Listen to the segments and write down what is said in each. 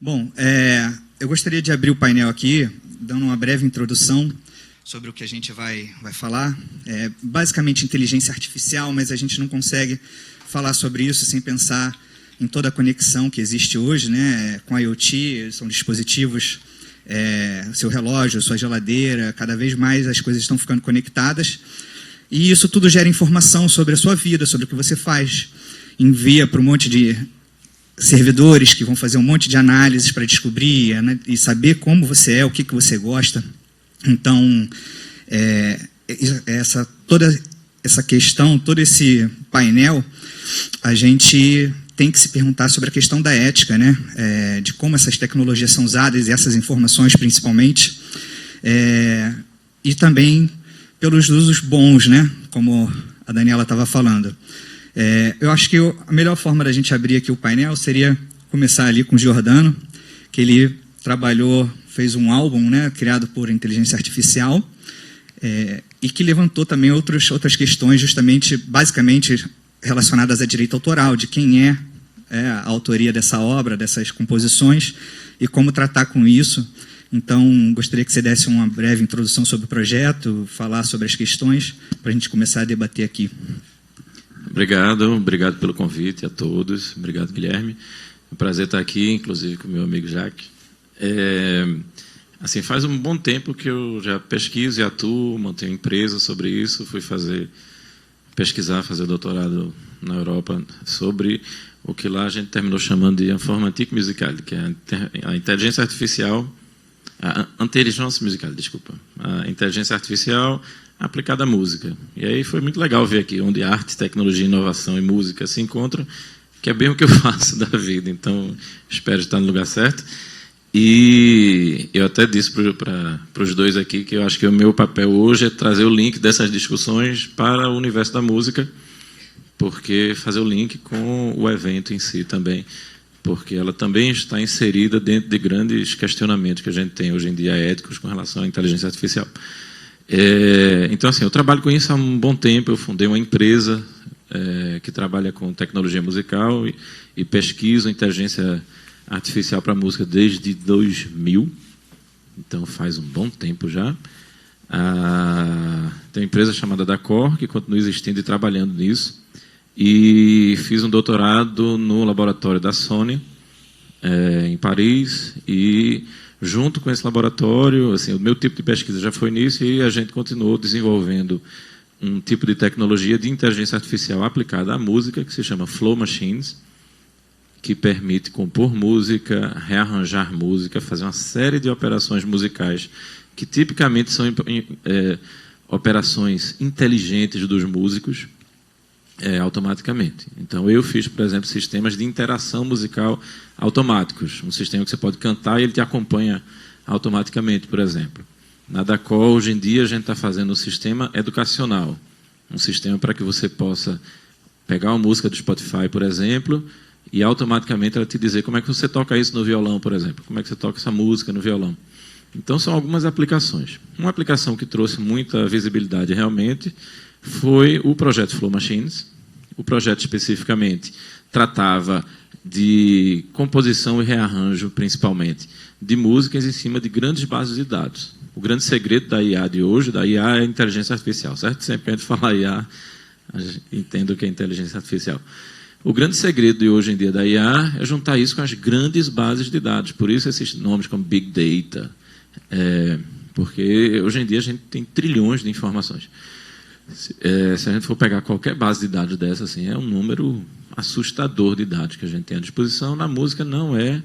Bom, eu gostaria de abrir o painel aqui, dando uma breve introdução sobre o que a gente vai falar. Basicamente inteligência artificial, mas a gente não consegue falar sobre isso sem pensar em toda a conexão que existe hoje, né, com a IoT. São dispositivos, seu relógio, sua geladeira, cada vez mais as coisas estão ficando conectadas. E isso tudo gera informação sobre a sua vida, sobre o que você faz. Envia para um monte de servidores que vão fazer um monte de análises para descobrir, né, e saber como você é, o que você gosta. Então, toda essa questão, todo esse painel, a gente tem que se perguntar sobre a questão da ética, né? De como essas tecnologias são usadas, e essas informações principalmente, e também pelos usos bons, né? Como a Daniela estava falando. Eu acho que a melhor forma da gente abrir aqui o painel seria começar ali com o Giordano, que ele fez um álbum, né, criado por inteligência artificial, e que levantou também outras questões, basicamente relacionadas à direito autoral, de quem é a autoria dessa obra, dessas composições, e como tratar com isso. Então, gostaria que você desse uma breve introdução sobre o projeto, falar sobre as questões, para a gente começar a debater aqui. Obrigado pelo convite a todos. Obrigado, Guilherme. É um prazer estar aqui, inclusive com o meu amigo Jacques. Assim, faz um bom tempo que eu já pesquiso e atuo, mantenho empresa sobre isso. Fui fazer doutorado na Europa sobre o que lá a gente terminou chamando de informatique musicale, que é a inteligência artificial, a inteligência artificial aplicada à música. E aí foi muito legal ver aqui onde arte, tecnologia, inovação e música se encontram, que é bem o que eu faço da vida. Então, espero estar no lugar certo. E eu até disse para os dois aqui que eu acho que o meu papel hoje é trazer o link dessas discussões para o universo da música, porque fazer o link com o evento em si também, porque ela também está inserida dentro de grandes questionamentos que a gente tem hoje em dia éticos com relação à inteligência artificial. Então, assim, eu trabalho com isso há um bom tempo. Eu fundei uma empresa que trabalha com tecnologia musical e pesquiso inteligência artificial para música desde 2000. Então, faz um bom tempo já. Tem uma empresa chamada Dacor, que continua existindo e trabalhando nisso. E fiz um doutorado no laboratório da Sony, em Paris, e junto com esse laboratório, assim, o meu tipo de pesquisa já foi nisso, e a gente continuou desenvolvendo um tipo de tecnologia de inteligência artificial aplicada à música, que se chama Flow Machines, que permite compor música, rearranjar música, fazer uma série de operações musicais, que tipicamente são operações inteligentes dos músicos, automaticamente. Então, eu fiz, por exemplo, sistemas de interação musical automáticos. Um sistema que você pode cantar e ele te acompanha automaticamente, por exemplo. Na Dacor, hoje em dia, a gente está fazendo um sistema educacional. Um sistema para que você possa pegar uma música do Spotify, por exemplo, e automaticamente ela te dizer como é que você toca isso no violão, por exemplo. Como é que você toca essa música no violão. Então, são algumas aplicações. Uma aplicação que trouxe muita visibilidade realmente foi o projeto Flow Machines. O projeto, especificamente, tratava de composição e rearranjo, principalmente, de músicas em cima de grandes bases de dados. O grande segredo da IA de hoje, da IA, é a inteligência artificial, certo? Sempre que a gente fala IA, a gente entende o que é inteligência artificial. O grande segredo de hoje em dia da IA é juntar isso com as grandes bases de dados. Por isso, esses nomes como Big Data, porque hoje em dia a gente tem trilhões de informações. Se a gente for pegar qualquer base de dados dessa, assim, é um número assustador de dados que a gente tem à disposição. Na música não é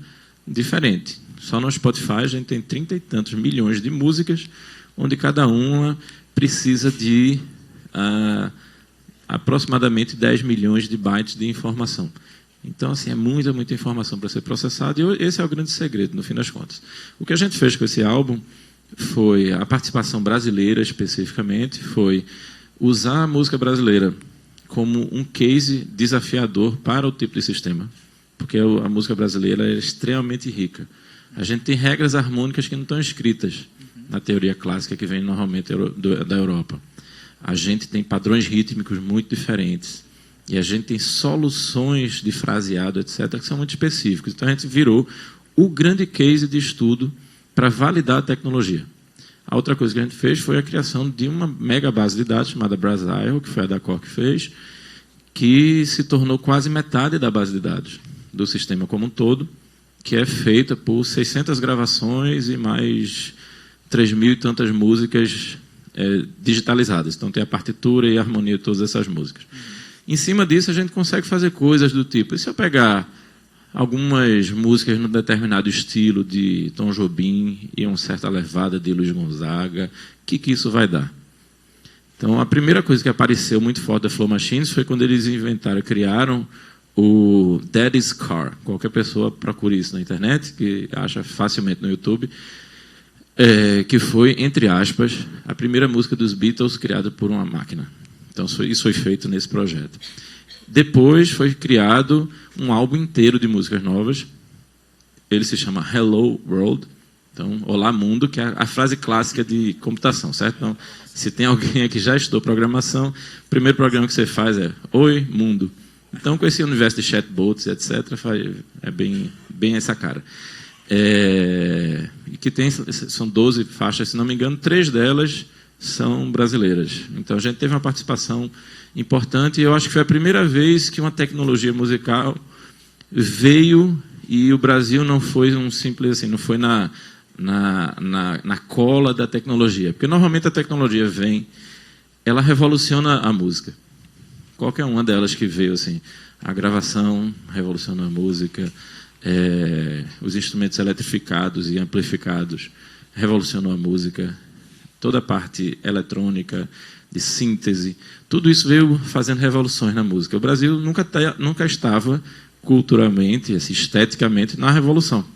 diferente. Só no Spotify a gente tem 30 e tantos milhões de músicas, onde cada uma precisa de aproximadamente 10 milhões de bytes de informação. Então, assim, é muita informação para ser processada, e esse é o grande segredo, no fim das contas. O que a gente fez com esse álbum foi a participação brasileira, especificamente, foi usar a música brasileira como um case desafiador para o tipo de sistema, porque a música brasileira é extremamente rica. A gente tem regras harmônicas que não estão escritas na teoria clássica que vem normalmente da Europa. A gente tem padrões rítmicos muito diferentes. E a gente tem soluções de fraseado, etc., que são muito específicos. Então, a gente virou o grande case de estudo para validar a tecnologia. A outra coisa que a gente fez foi a criação de uma mega base de dados chamada Brasile, que foi a Dacor que fez, que se tornou quase metade da base de dados do sistema como um todo, que é feita por 600 gravações e mais 3.000 e tantas músicas digitalizadas. Então tem a partitura e a harmonia de todas essas músicas. Em cima disso, a gente consegue fazer coisas do tipo, e se eu pegar algumas músicas num determinado estilo de Tom Jobim e uma certa levada de Luiz Gonzaga, o que isso vai dar? Então, a primeira coisa que apareceu muito forte da Flow Machines foi quando eles criaram o Daddy's Car. Qualquer pessoa procure isso na internet, que acha facilmente no YouTube, que foi, entre aspas, a primeira música dos Beatles criada por uma máquina. Então, isso foi feito nesse projeto. Depois foi criado um álbum inteiro de músicas novas. Ele se chama Hello World. Então, Olá Mundo, que é a frase clássica de computação, certo? Então, se tem alguém aqui que já estudou programação, o primeiro programa que você faz é Oi, Mundo. Então, com esse universo de chatbots, etc., é bem essa cara. E que são 12 faixas, se não me engano, 3 delas são brasileiras. Então, a gente teve uma participação importante e eu acho que foi a primeira vez que uma tecnologia musical veio e o Brasil não foi um simples assim, não foi na cola da tecnologia. Porque normalmente a tecnologia vem, ela revoluciona a música. Qualquer uma delas que veio, assim, a gravação revoluciona a música, os instrumentos eletrificados e amplificados revolucionou a música, toda a parte eletrônica, de síntese, tudo isso veio fazendo revoluções na música. O Brasil nunca estava culturalmente, assim, esteticamente, na revolução.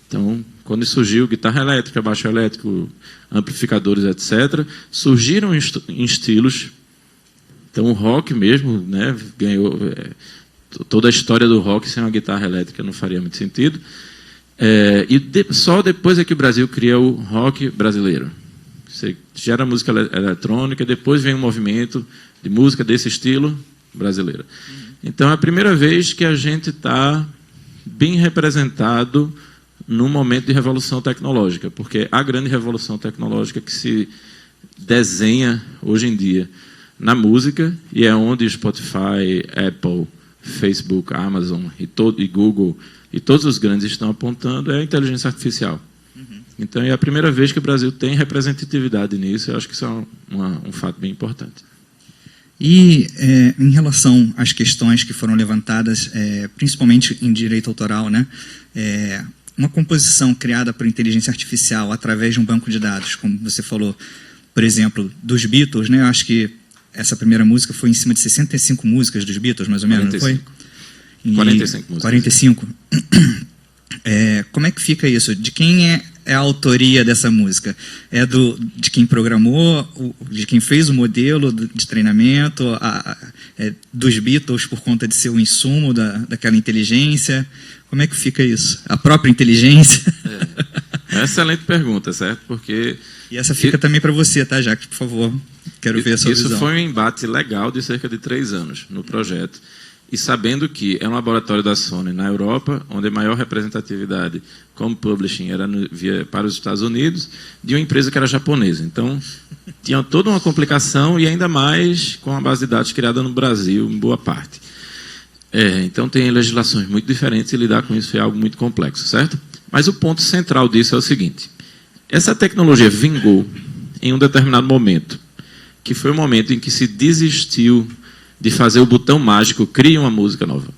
Então, quando surgiu guitarra elétrica, baixo elétrico, amplificadores, etc., surgiram em estilos. Então, o rock mesmo, né, ganhou... toda a história do rock sem uma guitarra elétrica não faria muito sentido. Só depois é que o Brasil cria o rock brasileiro. Você gera música eletrônica, depois vem um movimento de música desse estilo brasileira. Então, é a primeira vez que a gente está bem representado num momento de revolução tecnológica, porque a grande revolução tecnológica que se desenha hoje em dia na música, e é onde Spotify, Apple, Facebook, Amazon e Google e todos os grandes estão apontando, é a inteligência artificial. Então, é a primeira vez que o Brasil tem representatividade nisso, eu acho que isso é um fato bem importante. E em relação às questões que foram levantadas, principalmente em direito autoral, né, uma composição criada por inteligência artificial através de um banco de dados, como você falou, por exemplo, dos Beatles, né, eu acho que essa primeira música foi em cima de 65 músicas dos Beatles, mais ou menos, 45. Não foi? 45 músicas. 45. Como é que fica isso? De quem é a autoria dessa música? É de quem programou, de quem fez o modelo de treinamento, dos Beatles por conta de ser o insumo daquela inteligência? Como é que fica isso? A própria inteligência? Excelente pergunta, certo? Porque... E essa fica também para você, tá, Jacques? Por favor, quero ver a sua visão. Isso foi um embate legal de cerca de 3 anos no projeto. E sabendo que é um laboratório da Sony na Europa, onde a maior representatividade como publishing era para os Estados Unidos, de uma empresa que era japonesa. Então, tinha toda uma complicação e ainda mais com a base de dados criada no Brasil, em boa parte. Então, tem legislações muito diferentes e lidar com isso é algo muito complexo, certo? Mas o ponto central disso é o seguinte. Essa tecnologia vingou em um determinado momento, que foi o momento em que se desistiu de fazer o botão mágico, cria uma música nova.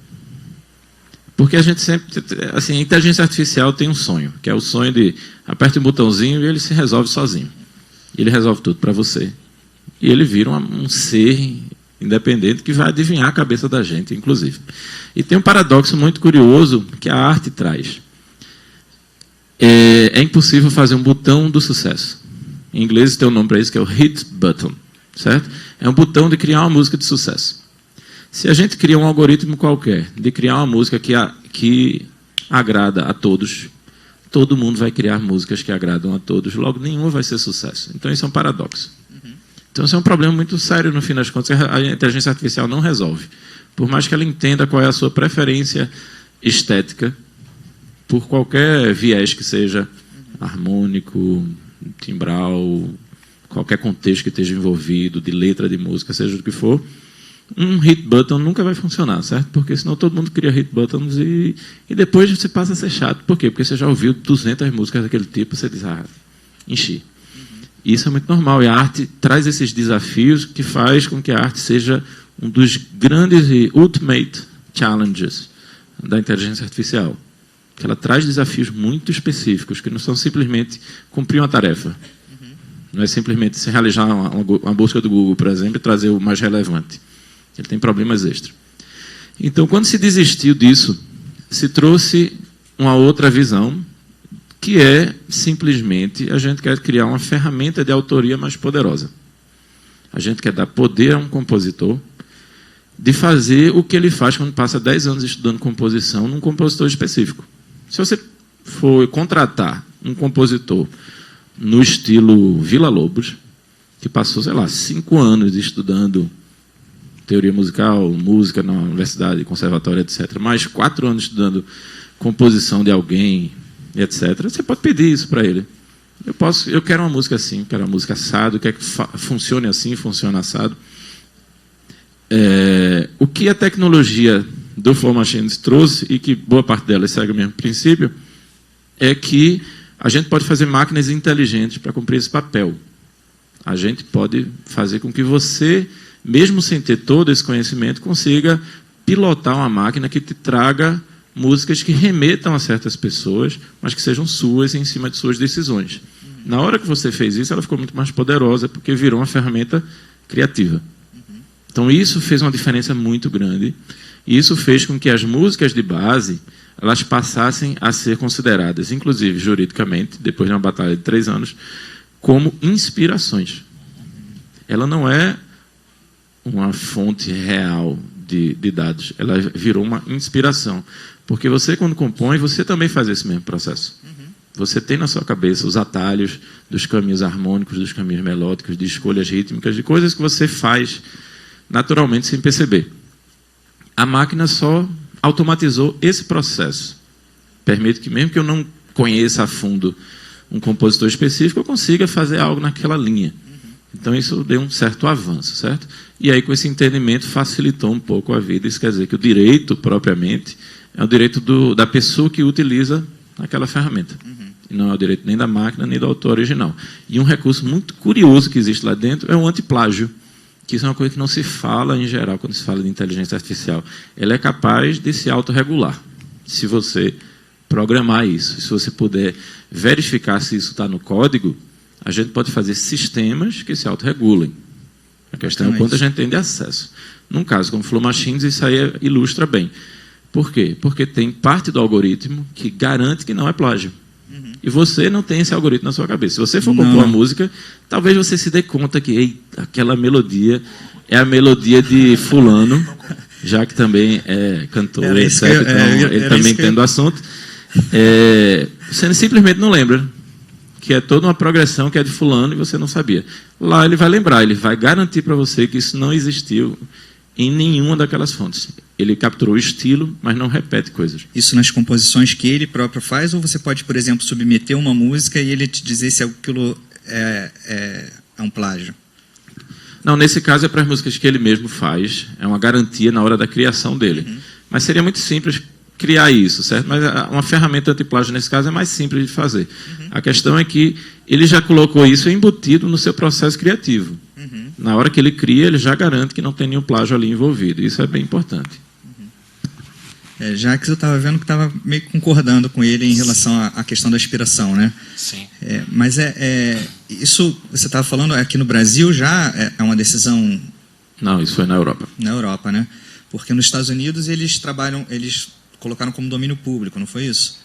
Porque a gente sempre... Assim, a inteligência artificial tem um sonho, que é o sonho de aperte um botãozinho e ele se resolve sozinho. Ele resolve tudo para você. E ele vira um ser independente que vai adivinhar a cabeça da gente, inclusive. E tem um paradoxo muito curioso que a arte traz. É impossível fazer um botão do sucesso. Em inglês tem um nome para isso, que é o hit button. Certo? É um botão de criar uma música de sucesso. Se a gente cria um algoritmo qualquer de criar uma música que agrada a todos, todo mundo vai criar músicas que agradam a todos, logo nenhuma vai ser sucesso. Então isso é um paradoxo. Então isso é um problema muito sério no fim das contas, que a inteligência artificial não resolve. Por mais que ela entenda qual é a sua preferência estética, por qualquer viés que seja, harmônico, timbral, qualquer contexto que esteja envolvido, de letra de música, seja do que for, um hit button nunca vai funcionar, certo? Porque senão todo mundo cria hit buttons e depois você passa a ser chato. Por quê? Porque você já ouviu 200 músicas daquele tipo, você diz, enchi. Isso é muito normal, e a arte traz esses desafios que faz com que a arte seja um dos grandes e ultimate challenges da inteligência artificial. Que ela traz desafios muito específicos, que não são simplesmente cumprir uma tarefa. Não é simplesmente se realizar uma busca do Google, por exemplo, e trazer o mais relevante. Ele tem problemas extras. Então, quando se desistiu disso, se trouxe uma outra visão, que é simplesmente a gente quer criar uma ferramenta de autoria mais poderosa. A gente quer dar poder a um compositor de fazer o que ele faz quando passa 10 anos estudando composição num compositor específico. Se você for contratar um compositor no estilo Villa-Lobos, que passou, 5 anos estudando teoria musical, música na universidade, conservatório, etc., mais 4 anos estudando composição de alguém, etc., você pode pedir isso para ele. Eu quero uma música assim, quero uma música assado, quero que funcione assim, funcione assado. O que a tecnologia do Flow Machines trouxe, e que boa parte dela segue o mesmo princípio, é que a gente pode fazer máquinas inteligentes para cumprir esse papel. A gente pode fazer com que você, mesmo sem ter todo esse conhecimento, consiga pilotar uma máquina que te traga músicas que remetam a certas pessoas, mas que sejam suas em cima de suas decisões. Na hora que você fez isso, ela ficou muito mais poderosa, porque virou uma ferramenta criativa. Então, isso fez uma diferença muito grande. E isso fez com que as músicas de base elas passassem a ser consideradas, inclusive juridicamente, depois de uma batalha de 3 anos, como inspirações. Ela não é uma fonte real de dados, ela virou uma inspiração. Porque você, quando compõe, você também faz esse mesmo processo. Você tem na sua cabeça os atalhos dos caminhos harmônicos, dos caminhos melódicos, de escolhas rítmicas, de coisas que você faz naturalmente sem perceber. A máquina só automatizou esse processo. Permite que, mesmo que eu não conheça a fundo um compositor específico, eu consiga fazer algo naquela linha. Então, isso deu um certo avanço, certo? E aí, com esse entendimento, facilitou um pouco a vida. Isso quer dizer que o direito, propriamente, é o direito da pessoa que utiliza aquela ferramenta. E não é o direito nem da máquina, nem do autor original. E um recurso muito curioso que existe lá dentro é o antiplágio, que isso é uma coisa que não se fala em geral quando se fala de inteligência artificial. Ela é capaz de se autorregular, se você programar isso. Se você puder verificar se isso está no código, a gente pode fazer sistemas que se autorregulem. A questão é quanto a gente tem de acesso. Num caso como Flow Machines, isso aí ilustra bem. Por quê? Porque tem parte do algoritmo que garante que não é plágio. E você não tem esse algoritmo na sua cabeça. Se você for compor uma música, talvez você se dê conta que aquela melodia é a melodia de fulano, já que também é cantor, etc. Então, ele também tendo assunto. Você simplesmente não lembra que é toda uma progressão que é de fulano e você não sabia. Lá ele vai lembrar, ele vai garantir para você que isso não existiu em nenhuma daquelas fontes. Ele capturou o estilo, mas não repete coisas. Isso nas composições que ele próprio faz, ou você pode, por exemplo, submeter uma música e ele te dizer se aquilo é um plágio? Não, nesse caso é para as músicas que ele mesmo faz, é uma garantia na hora da criação dele. Mas seria muito simples criar isso, certo? Mas uma ferramenta antiplágio, nesse caso, é mais simples de fazer. A questão é que ele já colocou isso embutido no seu processo criativo. Na hora que ele cria, ele já garante que não tem nenhum plágio ali envolvido. Isso é bem importante. Já que eu estava vendo que estava meio que concordando com ele em relação à questão da inspiração, né? Sim. Mas isso, você estava falando, aqui no Brasil já é uma decisão... Não, isso foi na Europa. Na Europa, né? Porque nos Estados Unidos eles colocaram como domínio público, não foi isso?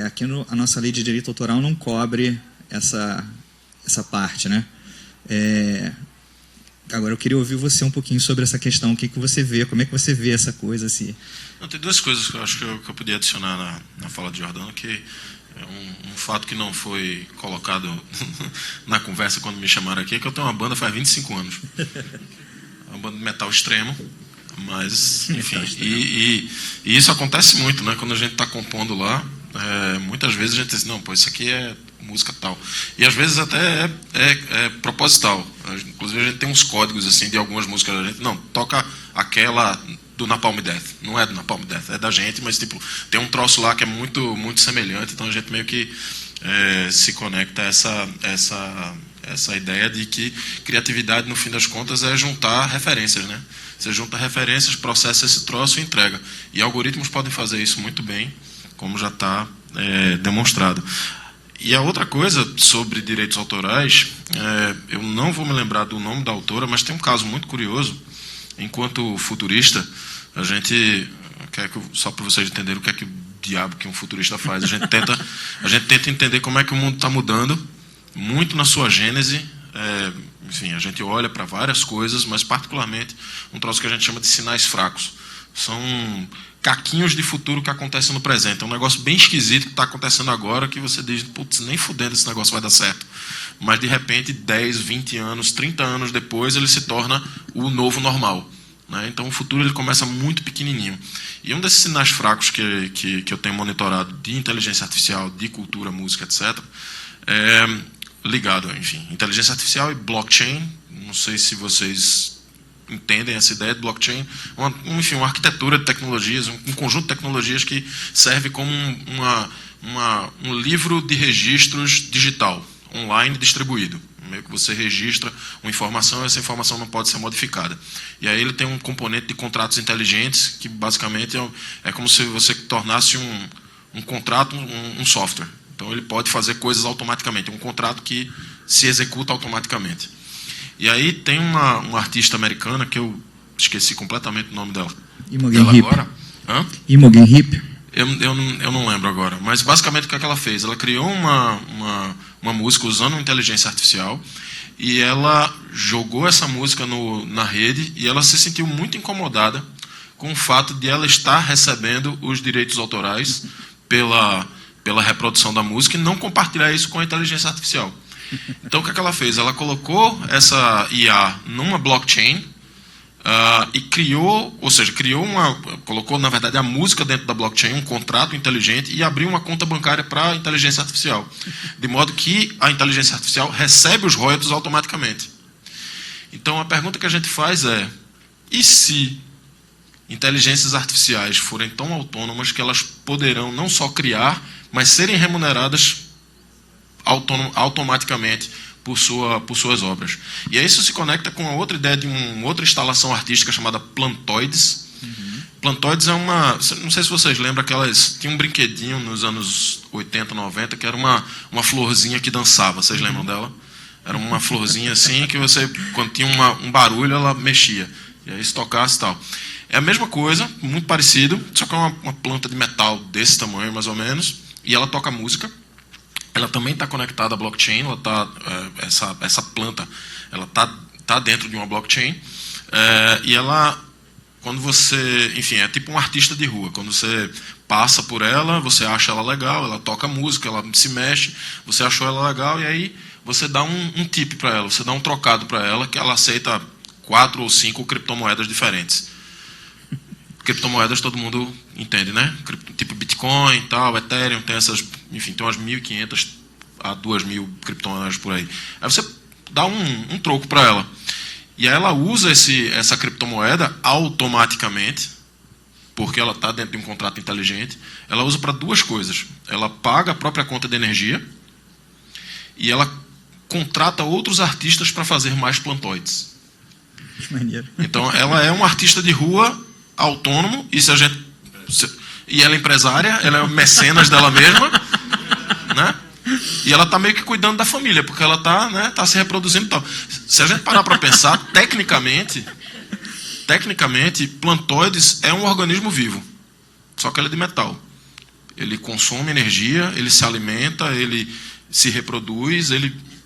Aqui a nossa lei de direito autoral não cobre essa parte, né? Agora eu queria ouvir você um pouquinho sobre essa questão, o que você vê, como é que você vê essa coisa assim? Não, tem 2 coisas que eu acho que eu podia adicionar na fala de Jordano, que é um fato que não foi colocado na conversa quando me chamaram aqui, é que eu tenho uma banda faz 25 anos. É uma banda de metal extremo, mas, enfim, e isso acontece muito, né? Quando a gente está compondo lá, muitas vezes a gente diz, não, pô, isso aqui é música tal. E às vezes até é proposital. Inclusive a gente tem uns códigos assim de algumas músicas da gente. Não, toca aquela do Napalm Death. Não é do Napalm Death, é da gente, mas tipo, tem um troço lá que é muito, muito semelhante, então a gente meio que se conecta a essa ideia de que criatividade, no fim das contas, é juntar referências, né? Você junta referências, processa esse troço e entrega. E algoritmos podem fazer isso muito bem, como já está demonstrado. E a outra coisa sobre direitos autorais, eu não vou me lembrar do nome da autora, mas tem um caso muito curioso. Enquanto futurista, a gente, só para vocês entenderem o que é que o diabo que um futurista faz, a gente tenta entender como é que o mundo está mudando, muito na sua gênese. Enfim, a gente olha para várias coisas, mas particularmente um troço que a gente chama de sinais fracos. São caquinhos de futuro que acontecem no presente. É um negócio bem esquisito que está acontecendo agora, que você diz, putz, nem fudendo esse negócio vai dar certo. Mas, de repente, 10, 20 anos, 30 anos depois, ele se torna o novo normal. Né? Então, o futuro ele começa muito pequenininho. E um desses sinais fracos que eu tenho monitorado de inteligência artificial, de cultura, música, etc., é ligado, enfim, inteligência artificial e blockchain. Não sei se vocês entendem essa ideia de blockchain, uma arquitetura de tecnologias, um conjunto de tecnologias que serve como um livro de registros digital, online distribuído. Meio que você registra uma informação e essa informação não pode ser modificada. E aí ele tem um componente de contratos inteligentes, que basicamente é como se você tornasse um contrato, um software. Então ele pode fazer coisas automaticamente, um contrato que se executa automaticamente. E aí tem uma artista americana, que eu esqueci completamente o nome dela. Imogen Heap. Agora. Hã? Imogen Heap? Eu não lembro agora. Mas basicamente o que ela fez? Ela criou uma música usando inteligência artificial e ela jogou essa música na rede e ela se sentiu muito incomodada com o fato de ela estar recebendo os direitos autorais pela reprodução da música e não compartilhar isso com a inteligência artificial. Então, o que ela fez? Ela colocou essa IA numa blockchain e colocou, na verdade, a música dentro da blockchain, um contrato inteligente, e abriu uma conta bancária para a inteligência artificial. De modo que a inteligência artificial recebe os royalties automaticamente. Então, a pergunta que a gente faz é, e se inteligências artificiais forem tão autônomas que elas poderão não só criar, mas serem remuneradas automaticamente por suas obras? E aí isso se conecta com a outra ideia de uma outra instalação artística chamada Plantoides. Plantoides é não sei se vocês lembram, tinha um brinquedinho nos anos 80, 90, que era uma florzinha que dançava. Vocês lembram dela? Era uma florzinha assim, que você, quando tinha um barulho, ela mexia. E aí se tocasse e tal. É a mesma coisa, muito parecido, só que é uma planta de metal desse tamanho, mais ou menos, e ela toca música. Ela também está conectada à blockchain, essa planta ela tá dentro de uma blockchain, e ela, quando você, enfim, é tipo um artista de rua, quando você passa por ela, você acha ela legal, ela toca música, ela se mexe, você achou ela legal, e aí você dá um tip para ela, você dá um trocado para ela, que ela aceita 4 ou 5 criptomoedas diferentes. Criptomoedas todo mundo entende, né? Tipo Bitcoin, tal, Ethereum, tem umas 1.500 a 2.000 criptomoedas por aí. Aí você dá um troco para ela. E aí ela usa essa criptomoeda automaticamente, porque ela está dentro de um contrato inteligente. Ela usa para 2 coisas. Ela paga a própria conta de energia e ela contrata outros artistas para fazer mais plantoides. Maneiro. Então ela é uma artista de rua autônomo, e ela é empresária, ela é mecenas dela mesma, né? E ela está meio que cuidando da família, porque ela está se reproduzindo e tal. Se a gente parar para pensar, tecnicamente, plantoides é um organismo vivo, só que ele é de metal. Ele consome energia, ele se alimenta, ele se reproduz,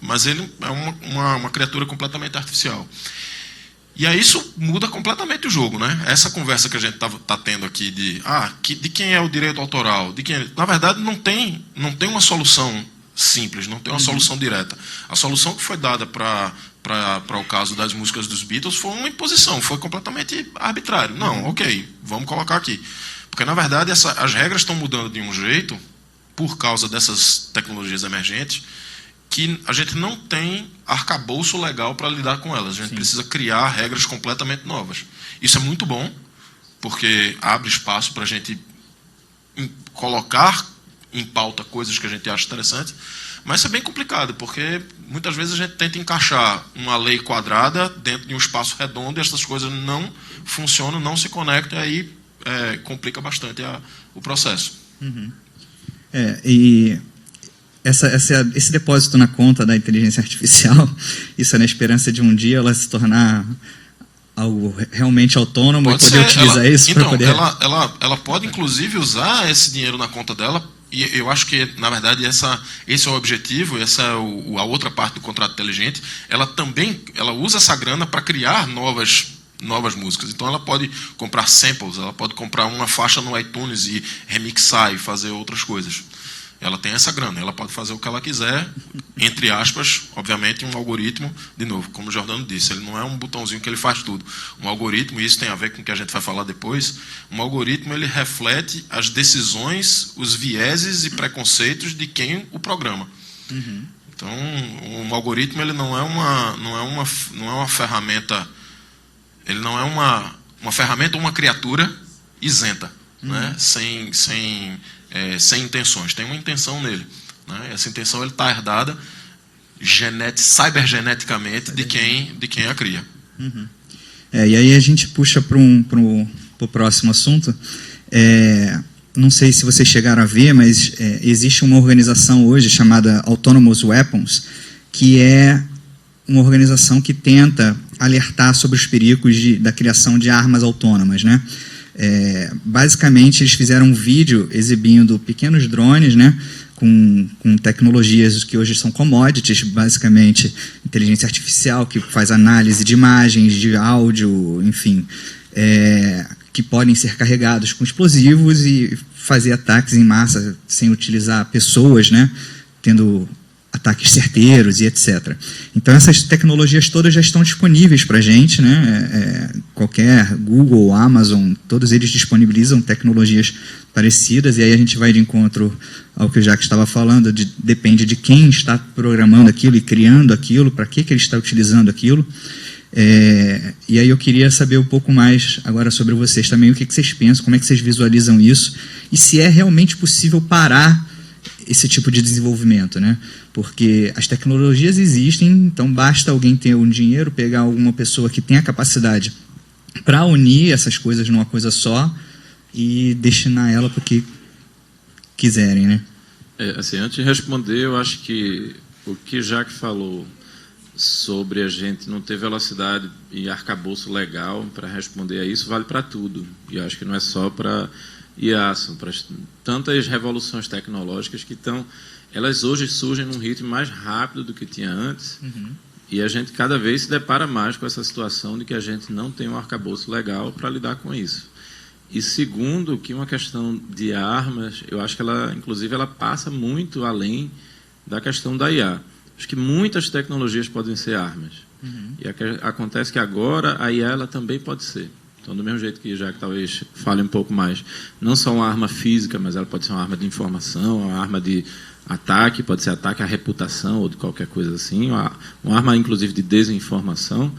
mas ele é uma criatura completamente artificial. E aí isso muda completamente o jogo, né? Essa conversa que a gente tá tendo aqui de quem é o direito autoral, na verdade não tem uma solução simples, não tem uma solução direta. A solução que foi dada para o caso das músicas dos Beatles foi uma imposição, foi completamente arbitrário. Não, ok, vamos colocar aqui. Porque na verdade as regras estão mudando de um jeito por causa dessas tecnologias emergentes, que a gente não tem arcabouço legal para lidar com elas. A gente precisa criar regras completamente novas. Isso é muito bom, porque abre espaço para a gente colocar em pauta coisas que a gente acha interessante, mas isso é bem complicado, porque muitas vezes a gente tenta encaixar uma lei quadrada dentro de um espaço redondo e essas coisas não funcionam, não se conectam, e aí complica bastante o processo. Uhum. E esse depósito na conta da inteligência artificial, isso é na esperança de um dia ela se tornar algo realmente autônomo e poder utilizar isso para poder... Ela pode, inclusive, usar esse dinheiro na conta dela, e eu acho que, na verdade, esse é o objetivo, essa é a outra parte do contrato inteligente. Ela usa essa grana para criar novas músicas. Então, ela pode comprar samples, ela pode comprar uma faixa no iTunes e remixar e fazer outras coisas. Ela tem essa grana, ela pode fazer o que ela quiser, entre aspas, obviamente, um algoritmo, de novo, como o Jordano disse, ele não é um botãozinho que ele faz tudo. Um algoritmo, e isso tem a ver com o que a gente vai falar depois, um algoritmo ele reflete as decisões, os vieses e preconceitos de quem o programa. Uhum. Então, um algoritmo ele não é uma ferramenta, ele não é uma ferramenta ou uma criatura isenta, né? Sem intenções. Tem uma intenção nele, né? Essa intenção está herdada cybergeneticamente de quem a cria. Uhum. E aí a gente puxa para o próximo assunto. Não sei se vocês chegaram a ver, mas existe uma organização hoje chamada Autonomous Weapons, que é uma organização que tenta alertar sobre os perigos da criação de armas autônomas, né? Basicamente, eles fizeram um vídeo exibindo pequenos drones, né, com tecnologias que hoje são commodities, basicamente inteligência artificial, que faz análise de imagens, de áudio, enfim, que podem ser carregados com explosivos e fazer ataques em massa sem utilizar pessoas, né, tendo ataques certeiros e etc. Então, essas tecnologias todas já estão disponíveis para a gente, né? Qualquer Google, Amazon, todos eles disponibilizam tecnologias parecidas, e aí a gente vai de encontro ao que o Jacques estava falando, depende de quem está programando aquilo e criando aquilo, para que ele está utilizando aquilo. E aí eu queria saber um pouco mais agora sobre vocês também, o que vocês pensam, como é que vocês visualizam isso, e se é realmente possível parar esse tipo de desenvolvimento, né? Porque as tecnologias existem, então basta alguém ter um dinheiro, pegar alguma pessoa que tenha a capacidade para unir essas coisas numa coisa só e destinar ela para o que quiserem, né? Assim, antes de responder, eu acho que o que Jacques falou sobre a gente não ter velocidade e arcabouço legal para responder a isso vale para tudo. E eu acho que não é só para IA, são para tantas revoluções tecnológicas que elas hoje surgem num ritmo mais rápido do que tinha antes. Uhum. E a gente cada vez se depara mais com essa situação de que a gente não tem um arcabouço legal para lidar com isso. E segundo, que uma questão de armas, eu acho que inclusive ela passa muito além da questão da IA. Acho que muitas tecnologias podem ser armas. Uhum. E acontece que agora a IA ela também pode ser. Então, do mesmo jeito que já que talvez fale um pouco mais, não só uma arma física, mas ela pode ser uma arma de informação, uma arma de ataque, pode ser ataque à reputação ou de qualquer coisa assim, uma arma, inclusive, de desinformação.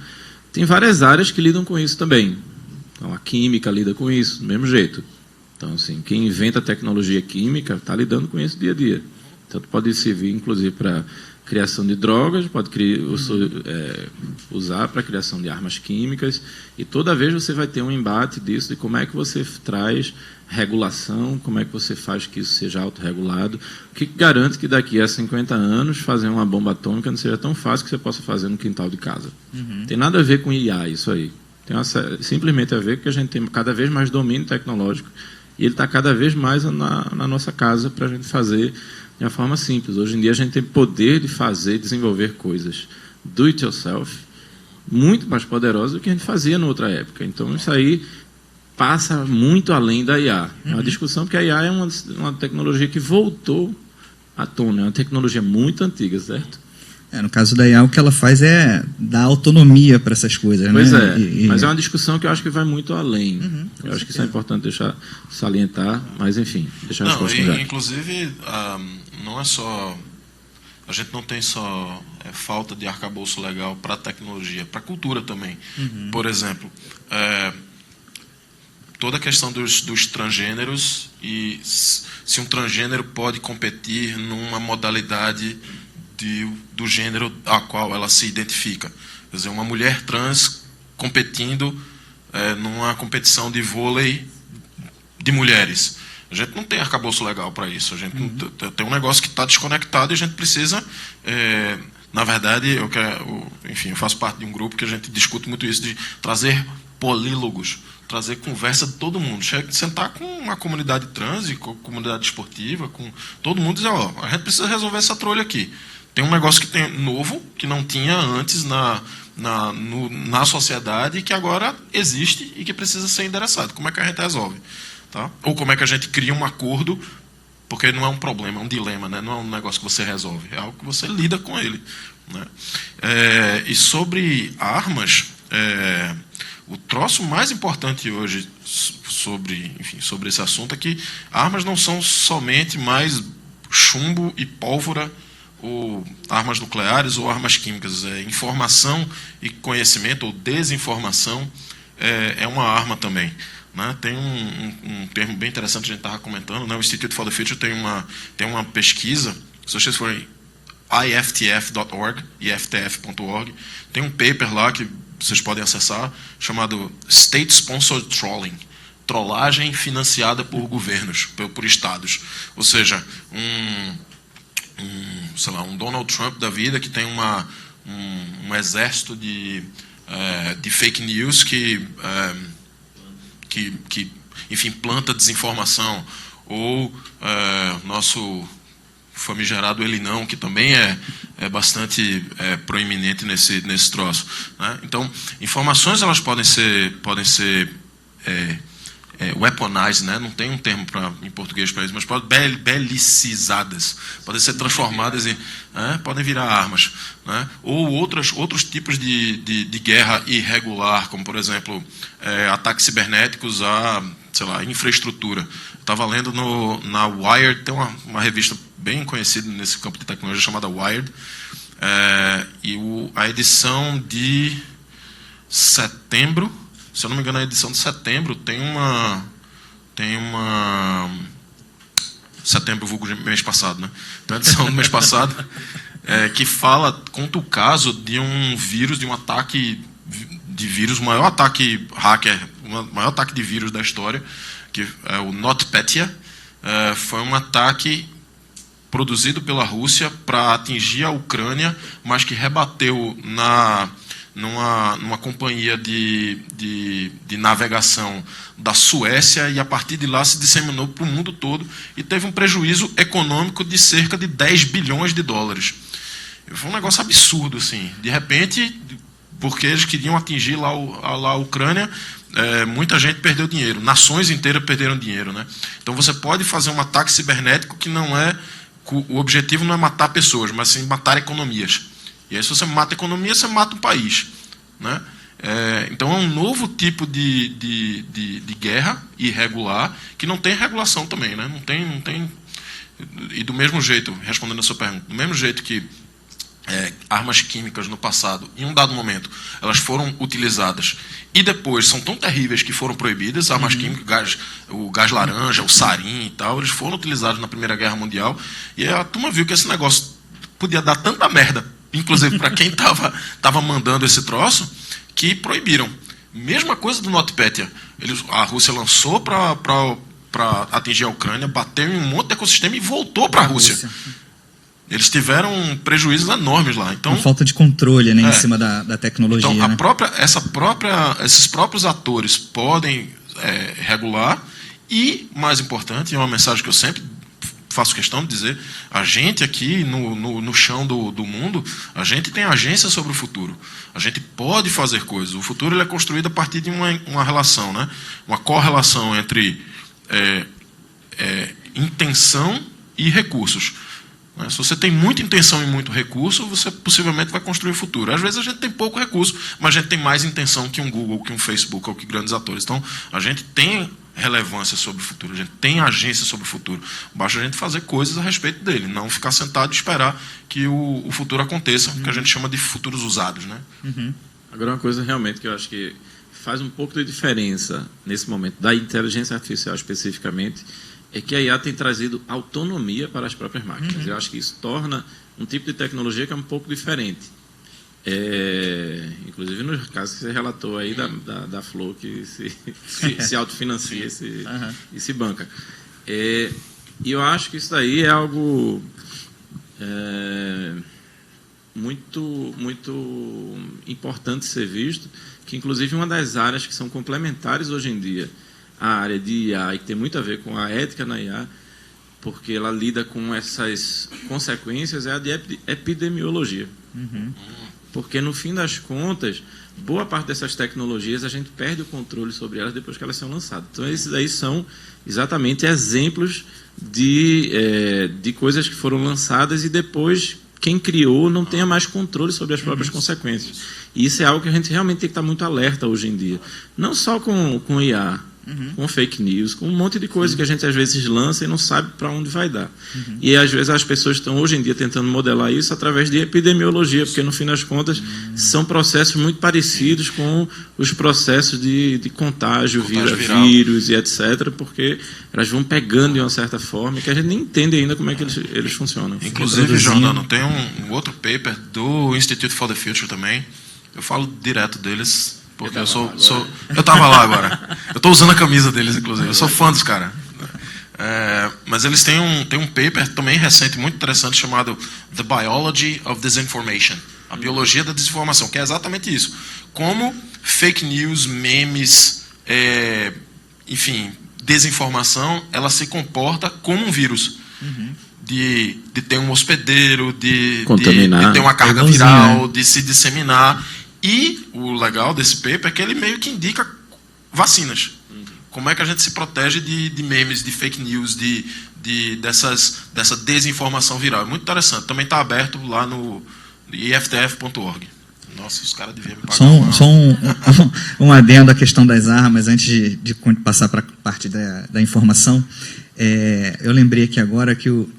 Tem várias áreas que lidam com isso também. Então, a química lida com isso, do mesmo jeito. Então, assim, quem inventa tecnologia química está lidando com isso dia a dia. Então, pode servir, inclusive, para criação de drogas, pode usar para a criação de armas químicas, e toda vez você vai ter um embate disso, de como é que você traz regulação, como é que você faz que isso seja autorregulado, o que garante que daqui a 50 anos fazer uma bomba atômica não seja tão fácil que você possa fazer no quintal de casa. Uhum. Tem nada a ver com IA isso aí. Tem simplesmente a ver com que a gente tem cada vez mais domínio tecnológico, e ele está cada vez mais na nossa casa para a gente fazer de uma forma simples. Hoje em dia a gente tem poder de desenvolver coisas do it yourself muito mais poderosas do que a gente fazia na outra época. Então isso aí passa muito além da IA. É uma discussão, porque a IA é uma tecnologia que voltou à tona, é uma tecnologia muito antiga, certo? No caso da IA, o que ela faz é dar autonomia para essas coisas, pois né? Mas é uma discussão que eu acho que vai muito além. Eu acho que isso é importante deixar salientar, mas enfim, deixar a resposta já. Inclusive, não é só... A gente não tem só falta de arcabouço legal para a tecnologia, para a cultura também. Por exemplo, toda a questão dos transgêneros e se um transgênero pode competir numa modalidade do gênero a qual ela se identifica. Quer dizer, uma mulher trans competindo numa competição de vôlei de mulheres. A gente não tem arcabouço legal para isso. A gente tem um negócio que está desconectado e a gente precisa... na verdade, eu faço parte de um grupo que a gente discute muito isso, de trazer polílogos, trazer conversa de todo mundo. Sentar com uma comunidade trans, com a comunidade esportiva, com todo mundo e dizer, a gente precisa resolver essa trolha aqui. Tem um negócio que tem novo, que não tinha antes na sociedade, que agora existe e que precisa ser endereçado. Como é que a gente resolve? Tá? Ou como é que a gente cria um acordo, porque não é um problema, é um dilema, né? Não é um negócio que você resolve, é algo que você lida com ele. Né? E sobre armas, o troço mais importante hoje sobre esse assunto é que armas não são somente mais chumbo e pólvora, ou armas nucleares ou armas químicas. Informação e conhecimento, ou desinformação, é uma arma também. Né? Tem um termo bem interessante que a gente estava comentando, né? O Institute for the Future tem uma pesquisa, se vocês forem iftf.org, iftf.org, tem um paper lá que vocês podem acessar, chamado State Sponsored Trolling, trollagem financiada por governos, por estados. Ou seja, um Donald Trump da vida que tem um exército de fake news que enfim, planta desinformação, ou nosso famigerado Elinão, que também é bastante proeminente nesse troço. Né? Então, informações elas podem ser weaponized, né? Não tem um termo em português para isso, mas podem belicizadas, podem ser transformadas podem virar armas, né? Ou outros tipos de guerra irregular, como por exemplo ataques cibernéticos a, sei lá, infraestrutura. Estava lendo na Wired, tem uma revista bem conhecida nesse campo de tecnologia chamada Wired, e a edição de setembro, se eu não me engano, a edição de setembro tem uma setembro, vulgo mês passado, né? Então, a edição do mês passado que conta o caso de um vírus, de um ataque de vírus, o maior ataque hacker, o maior ataque de vírus da história, que é o NotPetya. Foi um ataque produzido pela Rússia para atingir a Ucrânia, mas que rebateu numa companhia de navegação da Suécia, e a partir de lá se disseminou para o mundo todo e teve um prejuízo econômico de cerca de 10 bilhões de dólares. Foi um negócio absurdo, assim. De repente, porque eles queriam atingir lá a Ucrânia, muita gente perdeu dinheiro, nações inteiras perderam dinheiro, né? Então você pode fazer um ataque cibernético que o objetivo não é matar pessoas, mas sim matar economias. E aí, se você mata a economia, você mata o país. Né? Então, é um novo tipo de guerra irregular, que não tem regulação também. Né? Não tem. E do mesmo jeito, respondendo a sua pergunta, do mesmo jeito que armas químicas no passado, em um dado momento, elas foram utilizadas e depois são tão terríveis que foram proibidas, armas químicas, o gás laranja, o sarin e tal, eles foram utilizados na Primeira Guerra Mundial, e a turma viu que esse negócio podia dar tanta merda, inclusive para quem estava mandando esse troço, que proibiram. Mesma coisa do NotPetya. A Rússia lançou para atingir a Ucrânia, bateu em um monte de ecossistema e voltou para a Rússia. Eles tiveram prejuízos enormes lá. Então, uma falta de controle, né, em cima da tecnologia. Então, né? Esses próprios atores podem regular e, mais importante, é uma mensagem que eu sempre faço questão de dizer, a gente aqui no chão do mundo, a gente tem agência sobre o futuro. A gente pode fazer coisas. O futuro ele é construído a partir de uma relação, né? Uma correlação entre intenção e recursos. Se você tem muita intenção e muito recurso, você possivelmente vai construir o futuro. Às vezes a gente tem pouco recurso, mas a gente tem mais intenção que um Google, que um Facebook ou que grandes atores. Então, a gente tem relevância sobre o futuro, a gente tem agência sobre o futuro. Basta a gente fazer coisas a respeito dele, não ficar sentado e esperar que o futuro aconteça, que a gente chama de futuros usados. Né? Agora, uma coisa realmente que eu acho que faz um pouco de diferença nesse momento, da inteligência artificial especificamente, é que a IA tem trazido autonomia para as próprias máquinas. Eu acho que isso torna um tipo de tecnologia que é um pouco diferente. Inclusive no caso que você relatou aí da Flow, que se autofinancia e se banca. E eu acho que isso daí é algo muito, muito importante ser visto, que inclusive uma das áreas que são complementares hoje em dia, a área de IA, e que tem muito a ver com a ética na IA, porque ela lida com essas consequências, é a de epidemiologia. Porque, no fim das contas, boa parte dessas tecnologias a gente perde o controle sobre elas depois que elas são lançadas. Então, esses aí são exatamente exemplos de coisas que foram lançadas e depois quem criou não tenha mais controle sobre as próprias consequências. E isso é algo que a gente realmente tem que estar muito alerta hoje em dia. Não só com IA, com fake news, com um monte de coisa que a gente às vezes lança e não sabe para onde vai dar. E às vezes as pessoas estão hoje em dia tentando modelar isso através de epidemiologia, porque no fim das contas são processos muito parecidos com os processos de contágio viral. Vírus e etc., porque elas vão pegando de uma certa forma que a gente nem entende ainda como é que eles funcionam. Inclusive, Jordano, tem um outro paper do Institute for the Future também. Eu falo direto deles, porque eu estava lá agora. Eu estou usando a camisa deles, inclusive. Eu sou fã dos caras. Mas eles têm um paper também recente, muito interessante, chamado The Biology of Disinformation. A biologia da desinformação, que é exatamente isso. Como fake news, memes, enfim, desinformação, ela se comporta como um vírus. De ter um hospedeiro, de ter uma carga viral, de se disseminar. E o legal desse paper é que ele meio que indica vacinas. Como é que a gente se protege de memes, de fake news, dessa desinformação viral. É muito interessante. Também está aberto lá no iftf.org. Nossa, os caras deviam me pagar. Só um adendo à questão das armas, antes de passar para a parte da informação. Eu lembrei aqui agora que o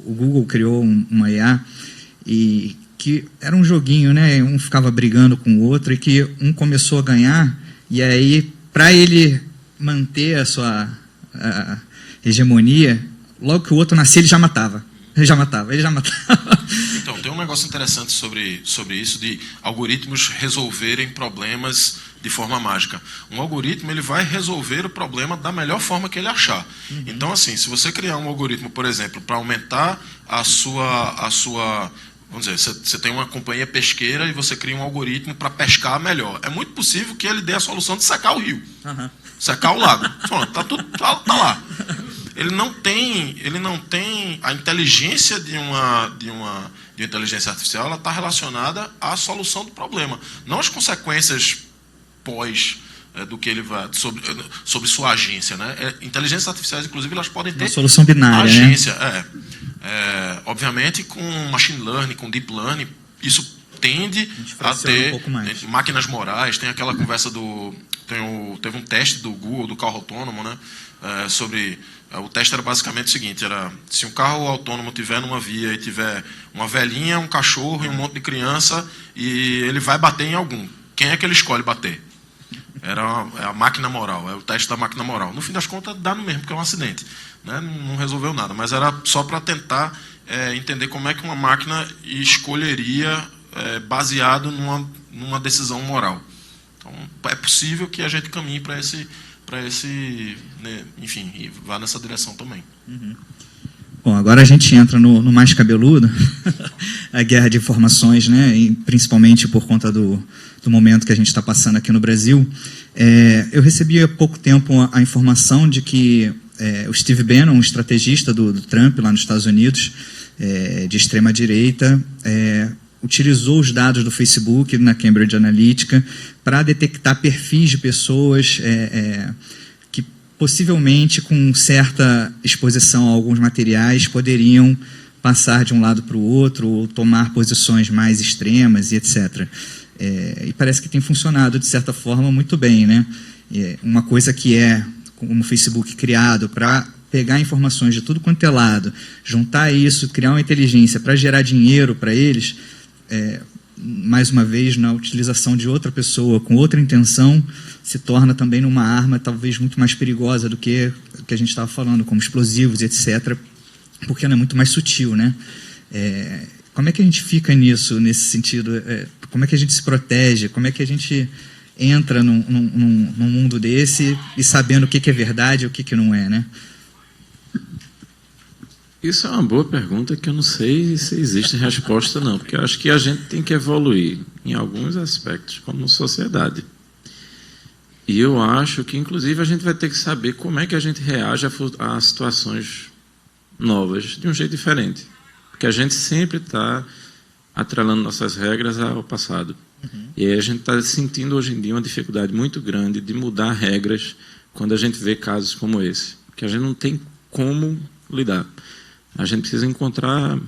Google criou uma IA e que era um joguinho, né? Um ficava brigando com o outro e que um começou a ganhar e aí, para ele manter a sua hegemonia, logo que o outro nascia, ele já matava. Então, tem um negócio interessante sobre isso, de algoritmos resolverem problemas de forma mágica. Um algoritmo ele vai resolver o problema da melhor forma que ele achar. Então, assim, se você criar um algoritmo, por exemplo, para aumentar a sua vamos dizer, você tem uma companhia pesqueira e você cria um algoritmo para pescar melhor. É muito possível que ele dê a solução de secar o rio, secar o lago. Tá lá. Ele não tem a inteligência de uma inteligência artificial, ela está relacionada à solução do problema, não às consequências pós do que ele vai sobre sua agência, né? Inteligências artificiais, inclusive, elas podem ter uma solução binária, agência, né? Obviamente, com machine learning, com deep learning, isso tende a ter máquinas morais. Tem aquela conversa teve um teste do Google, do carro autônomo, né? O teste era basicamente o seguinte: se um carro autônomo tiver numa via e tiver uma velhinha, um cachorro e um monte de criança, e ele vai bater em algum, quem é que ele escolhe bater? É a máquina moral, é o teste da máquina moral. No fim das contas, dá no mesmo, porque é um acidente, né? Não resolveu nada, mas era só para tentar entender como é que uma máquina escolheria baseado numa decisão moral. Então, é possível que a gente caminhe para esse né, enfim, e vá nessa direção também. Bom, agora a gente entra no mais cabeludo, a guerra de informações, né? E principalmente por conta do momento que a gente está passando aqui no Brasil. Eu recebi há pouco tempo a informação de que o Steve Bannon, um estrategista do Trump lá nos Estados Unidos, de extrema-direita, utilizou os dados do Facebook na Cambridge Analytica para detectar perfis de pessoas que possivelmente, com certa exposição a alguns materiais, poderiam passar de um lado para o outro ou tomar posições mais extremas e etc. E parece que tem funcionado, de certa forma, muito bem, né? Uma coisa que é, como o Facebook criado para pegar informações de tudo quanto é lado, juntar isso, criar uma inteligência para gerar dinheiro para eles, mais uma vez, na utilização de outra pessoa com outra intenção, se torna também uma arma talvez muito mais perigosa do que o que a gente estava falando, como explosivos, etc., porque ela é muito mais sutil, né? Como é que a gente fica nisso, nesse sentido? Como é que a gente se protege? Como é que a gente entra num mundo desse e sabendo o que é verdade e o que não é, né? Isso é uma boa pergunta que eu não sei se existe resposta, não, porque eu acho que a gente tem que evoluir em alguns aspectos como sociedade. E eu acho que, inclusive, a gente vai ter que saber como é que a gente reage a situações novas de um jeito diferente. Porque a gente sempre está atrelando nossas regras ao passado. E aí a gente está sentindo hoje em dia uma dificuldade muito grande de mudar regras quando a gente vê casos como esse. Porque a gente não tem como lidar. A gente precisa encontrar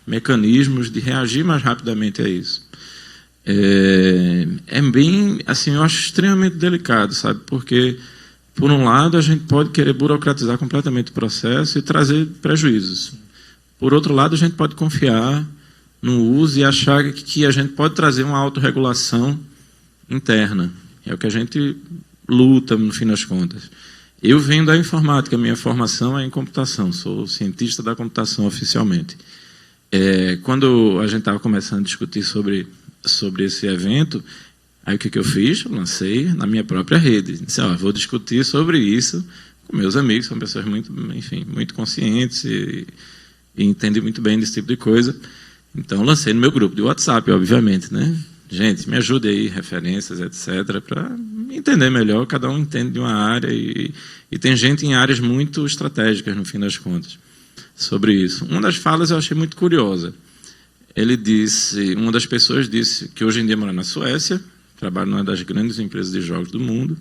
mecanismos de reagir mais rapidamente a isso. É bem, assim, eu acho extremamente delicado, sabe? Porque, por um lado, a gente pode querer burocratizar completamente o processo e trazer prejuízos. Por outro lado, a gente pode confiar no uso e achar que a gente pode trazer uma autorregulação interna. É o que a gente luta, no fim das contas. Eu venho da informática, minha formação é em computação, sou cientista da computação oficialmente. Quando a gente estava começando a discutir sobre esse evento, aí o que eu fiz? Eu lancei na minha própria rede. Disse, vou discutir sobre isso com meus amigos, são pessoas muito conscientes e entendem muito bem desse tipo de coisa. Então, lancei no meu grupo de WhatsApp, obviamente, né? Gente, me ajude aí, referências, etc., para entender melhor. Cada um entende de uma área e tem gente em áreas muito estratégicas, no fim das contas, sobre isso. Uma das falas eu achei muito curiosa. Uma das pessoas disse que hoje em dia mora na Suécia, trabalha numa das grandes empresas de jogos do mundo,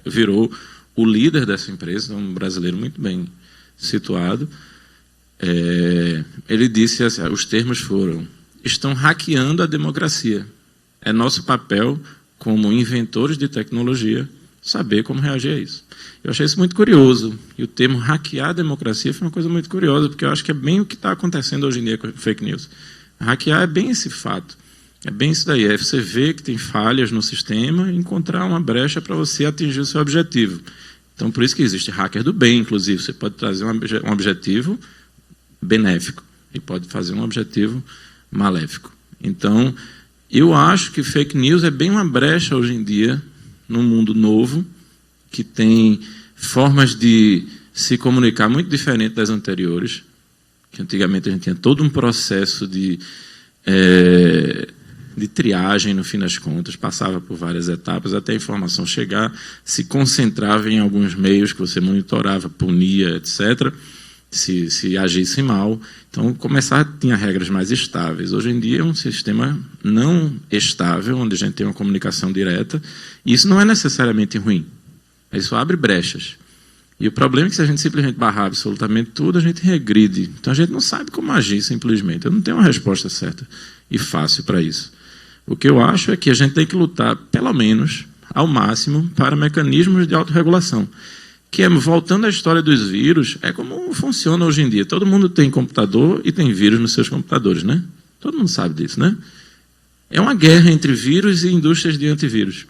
virou o líder dessa empresa, um brasileiro muito bem situado. Ele disse assim, os termos foram: estão hackeando a democracia. É nosso papel, como inventores de tecnologia, saber como reagir a isso. Eu achei isso muito curioso. E o termo hackear a democracia foi uma coisa muito curiosa, porque eu acho que é bem o que está acontecendo hoje em dia com fake news. Hackear é bem esse fato. É bem isso daí. É você ver que tem falhas no sistema e encontrar uma brecha para você atingir o seu objetivo. Então, por isso que existe hacker do bem, inclusive. Você pode trazer um objetivo benéfico e pode fazer um objetivo maléfico. Então, eu acho que fake news é bem uma brecha hoje em dia, num mundo novo, que tem formas de se comunicar muito diferentes das anteriores, que antigamente a gente tinha todo um processo de triagem, no fim das contas, passava por várias etapas, até a informação chegar, se concentrava em alguns meios que você monitorava, punia, etc., se agisse mal. Então, tinha regras mais estáveis. Hoje em dia é um sistema não estável, onde a gente tem uma comunicação direta, e isso não é necessariamente ruim. Isso abre brechas. E o problema é que se a gente simplesmente barrar absolutamente tudo, a gente regride. Então, a gente não sabe como agir simplesmente. Eu não tenho uma resposta certa e fácil para isso. O que eu acho é que a gente tem que lutar, pelo menos, ao máximo, para mecanismos de autorregulação. Que voltando à história dos vírus, é como funciona hoje em dia. Todo mundo tem computador e tem vírus nos seus computadores, né? Todo mundo sabe disso, né? É uma guerra entre vírus e indústrias de antivírus.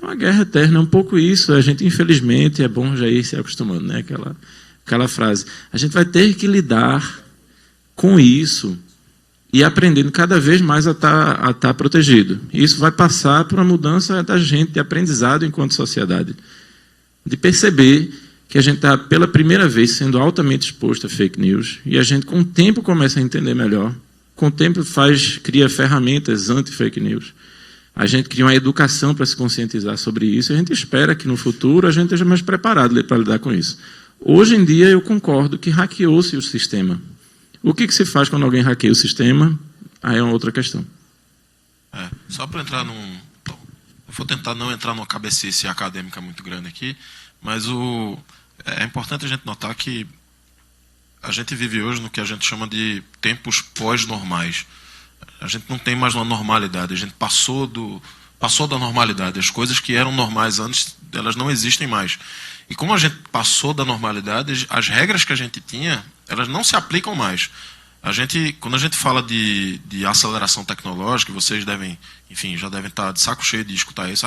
É uma guerra eterna, é um pouco isso. A gente, infelizmente, é bom já ir se acostumando, né? Aquela frase. A gente vai ter que lidar com isso e aprendendo cada vez mais a estar protegido. E isso vai passar por uma mudança da gente, de aprendizado enquanto sociedade. De perceber que a gente está, pela primeira vez, sendo altamente exposto a fake news, e a gente, com o tempo, começa a entender melhor. Com o tempo, cria ferramentas anti-fake news. A gente cria uma educação para se conscientizar sobre isso, e a gente espera que, no futuro, a gente esteja mais preparado para lidar com isso. Hoje em dia, eu concordo que hackeou-se o sistema. O que se faz quando alguém hackeia o sistema? Aí é uma outra questão. Só para entrar eu vou tentar não entrar numa cabecice acadêmica muito grande aqui, mas é importante a gente notar que a gente vive hoje no que a gente chama de tempos pós-normais. A gente não tem mais uma normalidade, a gente passou da normalidade. As coisas que eram normais antes, elas não existem mais. E como a gente passou da normalidade, as regras que a gente tinha, elas não se aplicam mais. Quando a gente fala de aceleração tecnológica, vocês devem, enfim, já devem estar de saco cheio de escutar isso.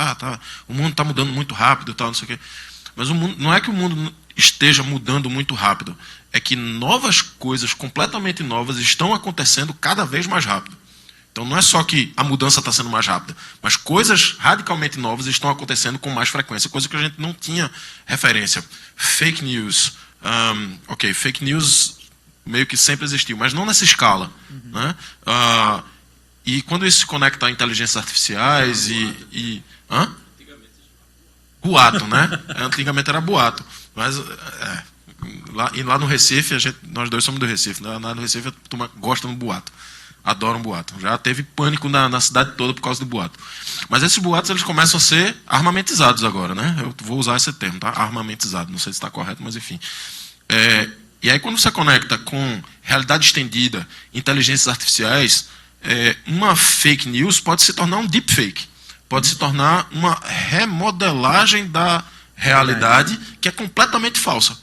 O mundo está mudando muito rápido e tal, não sei o quê. Mas o mundo, não é que o mundo esteja mudando muito rápido, é que novas coisas completamente novas estão acontecendo cada vez mais rápido. Então não é só que a mudança está sendo mais rápida, mas coisas radicalmente novas estão acontecendo com mais frequência, coisa que a gente não tinha referência. Fake news. Fake news meio que sempre existiu, mas não nessa escala. Né? E quando isso se conecta a inteligências artificiais boato, né? Antigamente era boato. Mas lá no Recife, nós dois somos do Recife, né? Lá no Recife a turma gosta do boato. Adoram boato. Já teve pânico na cidade toda por causa do boato. Mas esses boatos eles começam a ser armamentizados agora, né? Eu vou usar esse termo, tá? Armamentizado. Não sei se está correto, mas enfim. E aí quando você conecta com realidade estendida, inteligências artificiais, uma fake news pode se tornar um deepfake. Pode se tornar uma remodelagem da realidade que é completamente falsa.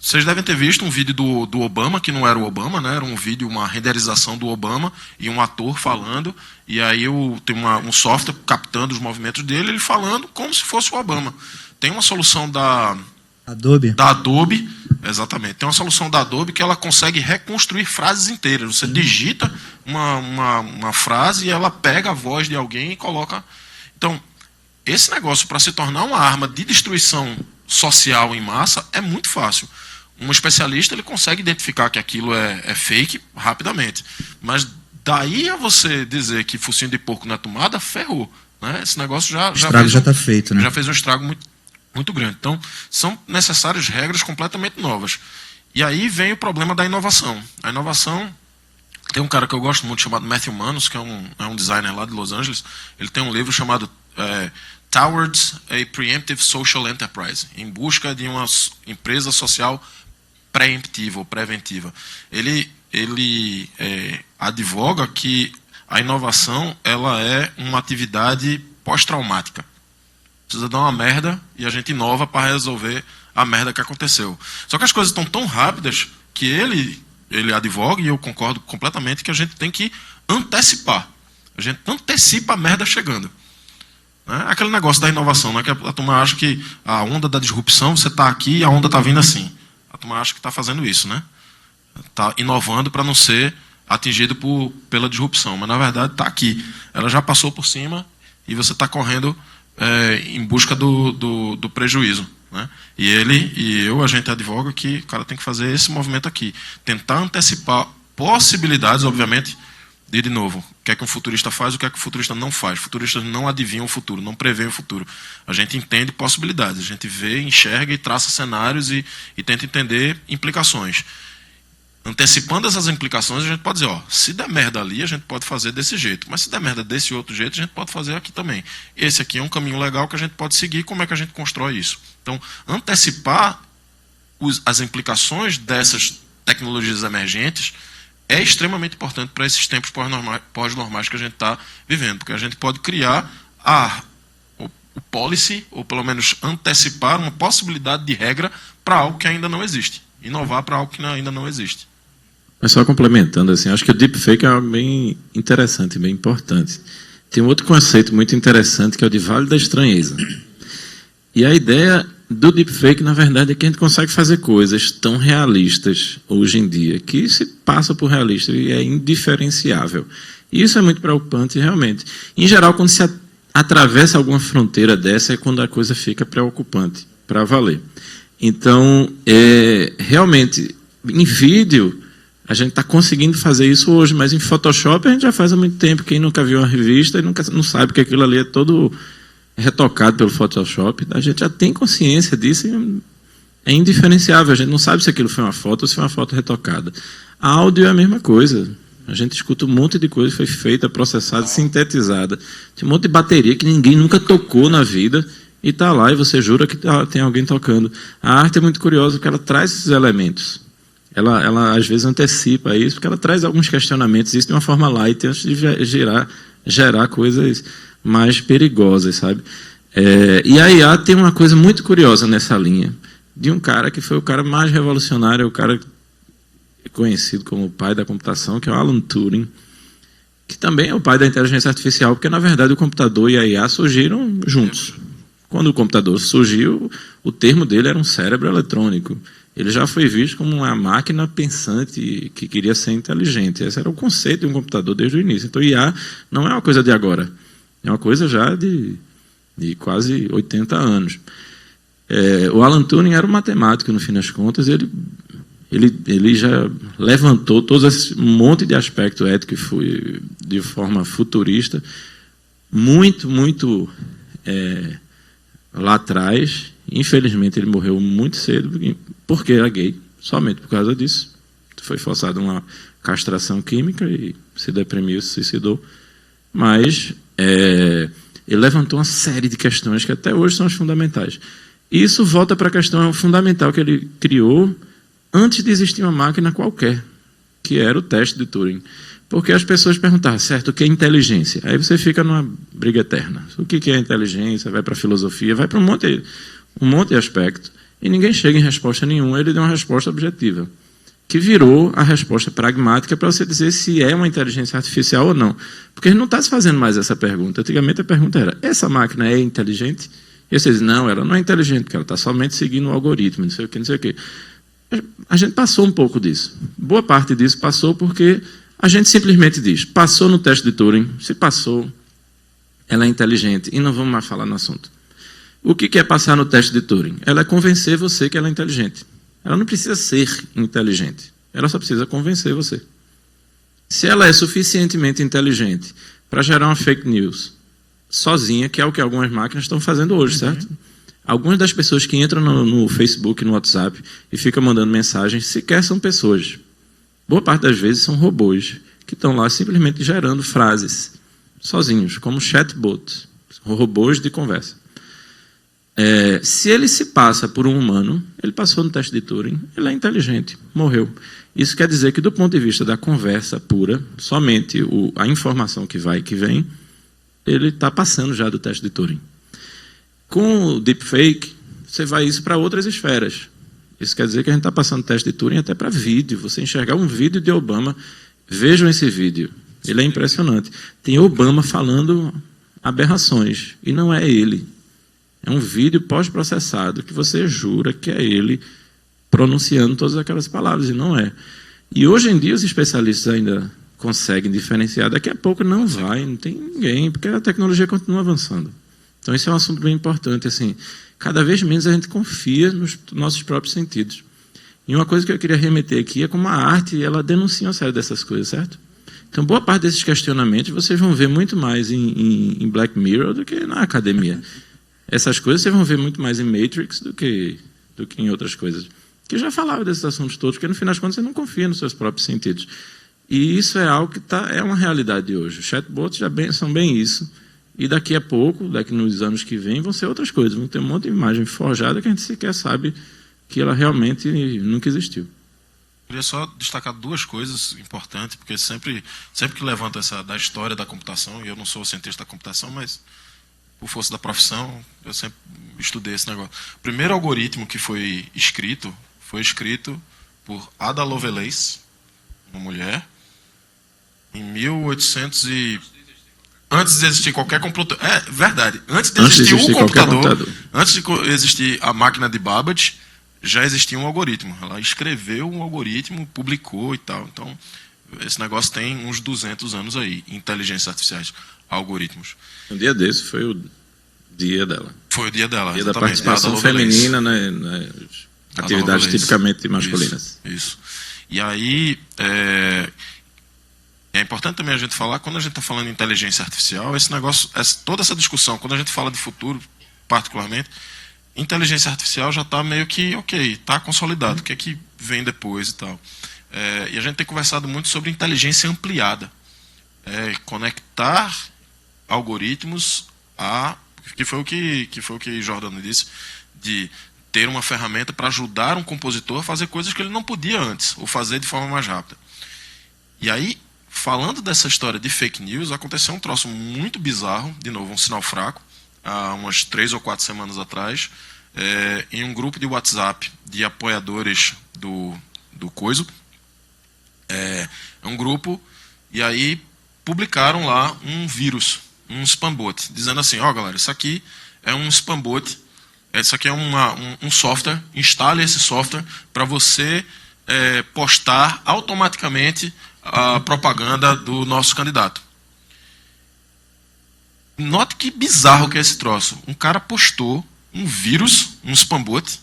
Vocês devem ter visto um vídeo do Obama, que não era o Obama, né? Era um vídeo, uma renderização do Obama e um ator falando, e aí tem um software captando os movimentos dele, ele falando como se fosse o Obama. Tem uma solução da Adobe, exatamente. Tem uma solução da Adobe que ela consegue reconstruir frases inteiras. Você digita uma frase e ela pega a voz de alguém e coloca... Então, esse negócio para se tornar uma arma de destruição social em massa é muito fácil. Um especialista ele consegue identificar que aquilo é fake rapidamente. Mas daí a você dizer que focinho de porco na tomada, ferrou. Né? Esse negócio já está feito, né? Já fez um estrago muito grande. Então, são necessárias regras completamente novas. E aí vem o problema da inovação. A inovação... Tem um cara que eu gosto muito chamado Matthew Manos, que é um designer lá de Los Angeles. Ele tem um livro chamado Towards a Preemptive Social Enterprise, em busca de uma empresa social preemptiva ou preventiva. Ele advoga que a inovação ela é uma atividade pós-traumática. Precisa dar uma merda e a gente inova para resolver a merda que aconteceu. Só que as coisas estão tão rápidas que ele advoga, e eu concordo completamente, que a gente tem que antecipar. A gente antecipa a merda chegando. Né? Aquele negócio da inovação, né? Que a turma acha que a onda da disrupção, você está aqui e a onda está vindo assim. A turma acha que está fazendo isso, né? Está inovando para não ser atingido pela disrupção, mas na verdade está aqui. Ela já passou por cima e você está correndo em busca do prejuízo. Né? A gente advoga que o cara tem que fazer esse movimento aqui. Tentar antecipar possibilidades, obviamente, de novo, o que é que um futurista faz, o que é que o futurista não faz. Futuristas não adivinham o futuro, não prevêem o futuro. A gente entende possibilidades, a gente vê, enxerga e traça cenários e tenta entender implicações. Antecipando essas implicações, a gente pode dizer, se der merda ali, a gente pode fazer desse jeito. Mas se der merda desse outro jeito, a gente pode fazer aqui também. Esse aqui é um caminho legal que a gente pode seguir. Como é que a gente constrói isso? Então, antecipar as implicações dessas tecnologias emergentes é extremamente importante para esses tempos pós-normais que a gente está vivendo. Porque a gente pode criar o policy, ou pelo menos antecipar uma possibilidade de regra para algo que ainda não existe. Inovar para algo que ainda não existe. Mas só complementando, assim, acho que o deepfake é algo bem interessante, bem importante. Tem um outro conceito muito interessante que é o de Vale da Estranheza. E a ideia do deepfake, na verdade, é que a gente consegue fazer coisas tão realistas hoje em dia, que se passa por realista e é indiferenciável. E isso é muito preocupante, realmente. Em geral, quando se atravessa alguma fronteira dessa, é quando a coisa fica preocupante, para valer. Então, realmente, em vídeo, a gente está conseguindo fazer isso hoje, mas em Photoshop a gente já faz há muito tempo. Quem nunca viu uma revista não sabe que aquilo ali é todo retocado pelo Photoshop. A gente já tem consciência disso e é indiferenciável. A gente não sabe se aquilo foi uma foto ou se foi uma foto retocada. A áudio é a mesma coisa. A gente escuta um monte de coisa que foi feita, processada, sintetizada. Tem um monte de bateria que ninguém nunca tocou na vida e está lá e você jura que tem alguém tocando. A arte é muito curiosa porque ela traz esses elementos. ela às vezes antecipa isso, porque ela traz alguns questionamentos, isso de uma forma light, antes de gerar coisas mais perigosas, sabe? E a IA tem uma coisa muito curiosa nessa linha, de um cara que foi o cara mais revolucionário, o cara conhecido como o pai da computação, que é o Alan Turing, que também é o pai da inteligência artificial, porque, na verdade, o computador e a IA surgiram juntos. Quando o computador surgiu, o termo dele era um cérebro eletrônico. Ele já foi visto como uma máquina pensante que queria ser inteligente. Esse era o conceito de um computador desde o início. Então, IA não é uma coisa de agora. É uma coisa já de quase 80 anos. O Alan Turing era um matemático, no fim das contas. Ele já levantou um monte de aspecto ético que foi de forma futurista, muito lá atrás. Infelizmente, ele morreu muito cedo, porque era gay, somente por causa disso. Foi forçado uma castração química e se deprimiu, se suicidou. Mas ele levantou uma série de questões que até hoje são as fundamentais. E isso volta para a questão fundamental que ele criou antes de existir uma máquina qualquer, que era o teste de Turing. Porque as pessoas perguntavam, certo, o que é inteligência? Aí você fica numa briga eterna. O que é inteligência? Vai para a filosofia, vai para um monte de aspecto, e ninguém chega em resposta nenhuma. Ele deu uma resposta objetiva, que virou a resposta pragmática para você dizer se é uma inteligência artificial ou não. Porque ele não está se fazendo mais essa pergunta. Antigamente a pergunta era, essa máquina é inteligente? E você diz, não, ela não é inteligente, porque ela está somente seguindo um algoritmo, não sei o que, não sei o que. A gente passou um pouco disso. Boa parte disso passou porque a gente simplesmente diz, passou no teste de Turing, se passou, ela é inteligente, e não vamos mais falar no assunto. O que é passar no teste de Turing? Ela é convencer você que ela é inteligente. Ela não precisa ser inteligente, ela só precisa convencer você. Se ela é suficientemente inteligente para gerar uma fake news sozinha, que é o que algumas máquinas estão fazendo hoje, certo? Algumas das pessoas que entram no Facebook, no WhatsApp e ficam mandando mensagens, sequer são pessoas. Boa parte das vezes são robôs que estão lá simplesmente gerando frases sozinhos, como chatbots, robôs de conversa. Se ele se passa por um humano, ele passou no teste de Turing, ele é inteligente, morreu. Isso quer dizer que, do ponto de vista da conversa pura, somente a informação que vai e que vem, ele está passando já do teste de Turing. Com o deepfake, você vai isso para outras esferas. Isso quer dizer que a gente está passando o teste de Turing até para vídeo. Você enxergar um vídeo de Obama, vejam esse vídeo, ele é impressionante. Tem Obama falando aberrações, e não é ele. É um vídeo pós-processado que você jura que é ele pronunciando todas aquelas palavras, e não é. E hoje em dia os especialistas ainda conseguem diferenciar. Daqui a pouco não tem ninguém, porque a tecnologia continua avançando. Então isso é um assunto bem importante. Assim, cada vez menos a gente confia nos nossos próprios sentidos. E uma coisa que eu queria remeter aqui é como a arte, ela denuncia uma série dessas coisas, certo? Então, boa parte desses questionamentos vocês vão ver muito mais em Black Mirror do que na academia. Essas coisas vocês vão ver muito mais em Matrix do que em outras coisas. Que eu já falava desses assuntos todos, porque no final das contas você não confia nos seus próprios sentidos. E isso é algo que é uma realidade hoje. Os chatbots são bem isso. E daqui a pouco, daqui nos anos que vêm, vão ser outras coisas. Vão ter um monte de imagem forjada que a gente sequer sabe que ela realmente nunca existiu. Eu queria só destacar duas coisas importantes, porque sempre que levanto essa da história da computação, e eu não sou cientista da computação, mas por força da profissão, eu sempre estudei esse negócio. O primeiro algoritmo que foi escrito por Ada Lovelace, uma mulher, em 1800 e... Antes de existir qualquer computador... É verdade. Antes de existir um computador, antes de existir a máquina de Babbage, já existia um algoritmo. Ela escreveu um algoritmo, publicou e tal. Então, esse negócio tem uns 200 anos aí, inteligências artificiais, algoritmos. Um dia desse foi o dia dela. Foi o dia dela, dia da participação feminina nas atividades tipicamente masculinas. Isso. E aí, é importante também a gente falar, quando a gente está falando de inteligência artificial, esse negócio, toda essa discussão, quando a gente fala de futuro, particularmente, inteligência artificial já está meio que, ok, está consolidado, o que é que vem depois e tal. E a gente tem conversado muito sobre inteligência ampliada. Conectar algoritmos que foi o que Jordano disse, de ter uma ferramenta para ajudar um compositor a fazer coisas que ele não podia antes, ou fazer de forma mais rápida. E aí, falando dessa história de fake news, aconteceu um troço muito bizarro, de novo, um sinal fraco, há umas 3 ou 4 semanas atrás, em um grupo de WhatsApp de apoiadores do Coiso. É um grupo, e aí publicaram lá um vírus, um spam bot, dizendo assim, galera, isso aqui é um spam bot, isso aqui é um software, instale esse software para você postar automaticamente a propaganda do nosso candidato. Note que bizarro que é esse troço. Um cara postou um vírus, um spam bot,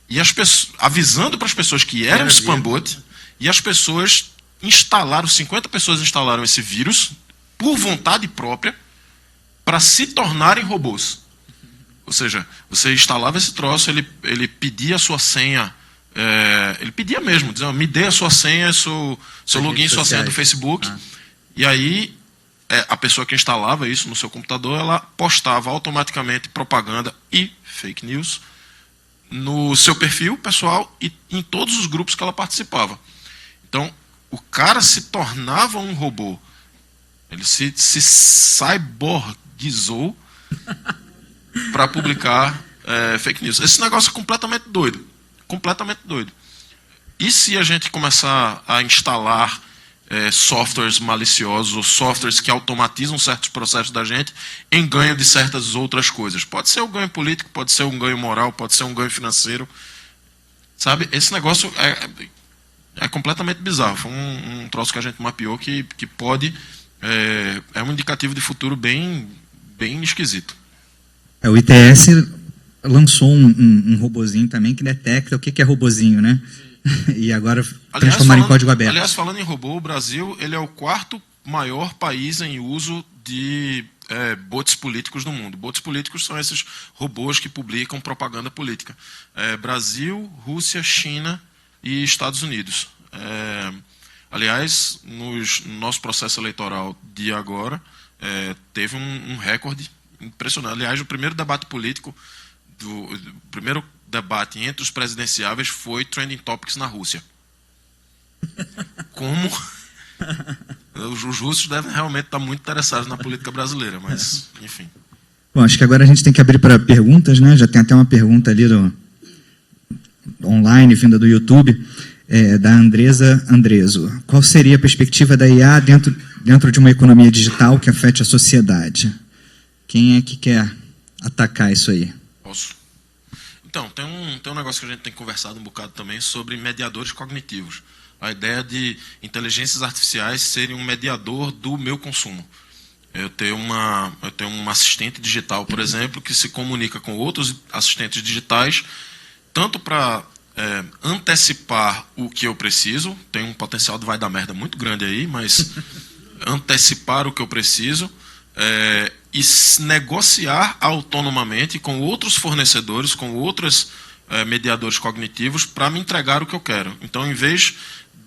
e avisando para as pessoas que era um spam bot, e as pessoas 50 pessoas instalaram esse vírus por vontade própria para se tornarem robôs. Ou seja, você instalava esse troço, ele pedia a sua senha, ele pedia mesmo, dizendo, me dê a sua senha, seu login e sua senha do Facebook, e aí a pessoa que instalava isso no seu computador, ela postava automaticamente propaganda e fake news no seu perfil pessoal e em todos os grupos que ela participava. Então, o cara se tornava um robô. Ele se cyborgizou para publicar fake news. Esse negócio é completamente doido. Completamente doido. E se a gente começar a instalar softwares maliciosos ou softwares que automatizam certos processos da gente em ganho de certas outras coisas? Pode ser um ganho político, pode ser um ganho moral, pode ser um ganho financeiro. Sabe? Esse negócio é completamente bizarro. Foi um troço que a gente mapeou que pode... É um indicativo de futuro bem esquisito. O ITS lançou um robozinho também que detecta o que é robozinho, né? E agora transformar em código aberto. Aliás, falando em robô, o Brasil ele é o 4º maior país em uso de bots políticos no mundo. Bots políticos são esses robôs que publicam propaganda política. Brasil, Rússia, China e Estados Unidos. Aliás, no nosso processo eleitoral de agora, teve um recorde impressionante. Aliás, o primeiro debate político, o primeiro debate entre os presidenciáveis foi Trending Topics na Rússia. Como os russos devem realmente estar muito interessados na política brasileira, mas, enfim. Bom, acho que agora a gente tem que abrir para perguntas, né? Já tem até uma pergunta ali online, vinda do YouTube, da Andresa Andreso. Qual seria a perspectiva da IA dentro de uma economia digital que afete a sociedade? Quem é que quer atacar isso aí? Posso. Então, tem um negócio que a gente tem conversado um bocado também sobre mediadores cognitivos. A ideia de inteligências artificiais serem um mediador do meu consumo. Eu tenho uma assistente digital, por exemplo, que se comunica com outros assistentes digitais, tanto para antecipar o que eu preciso, tem um potencial de vai dar merda muito grande aí, mas antecipar o que eu preciso, e negociar autonomamente com outros fornecedores, com outros mediadores cognitivos para me entregar o que eu quero. Então, em vez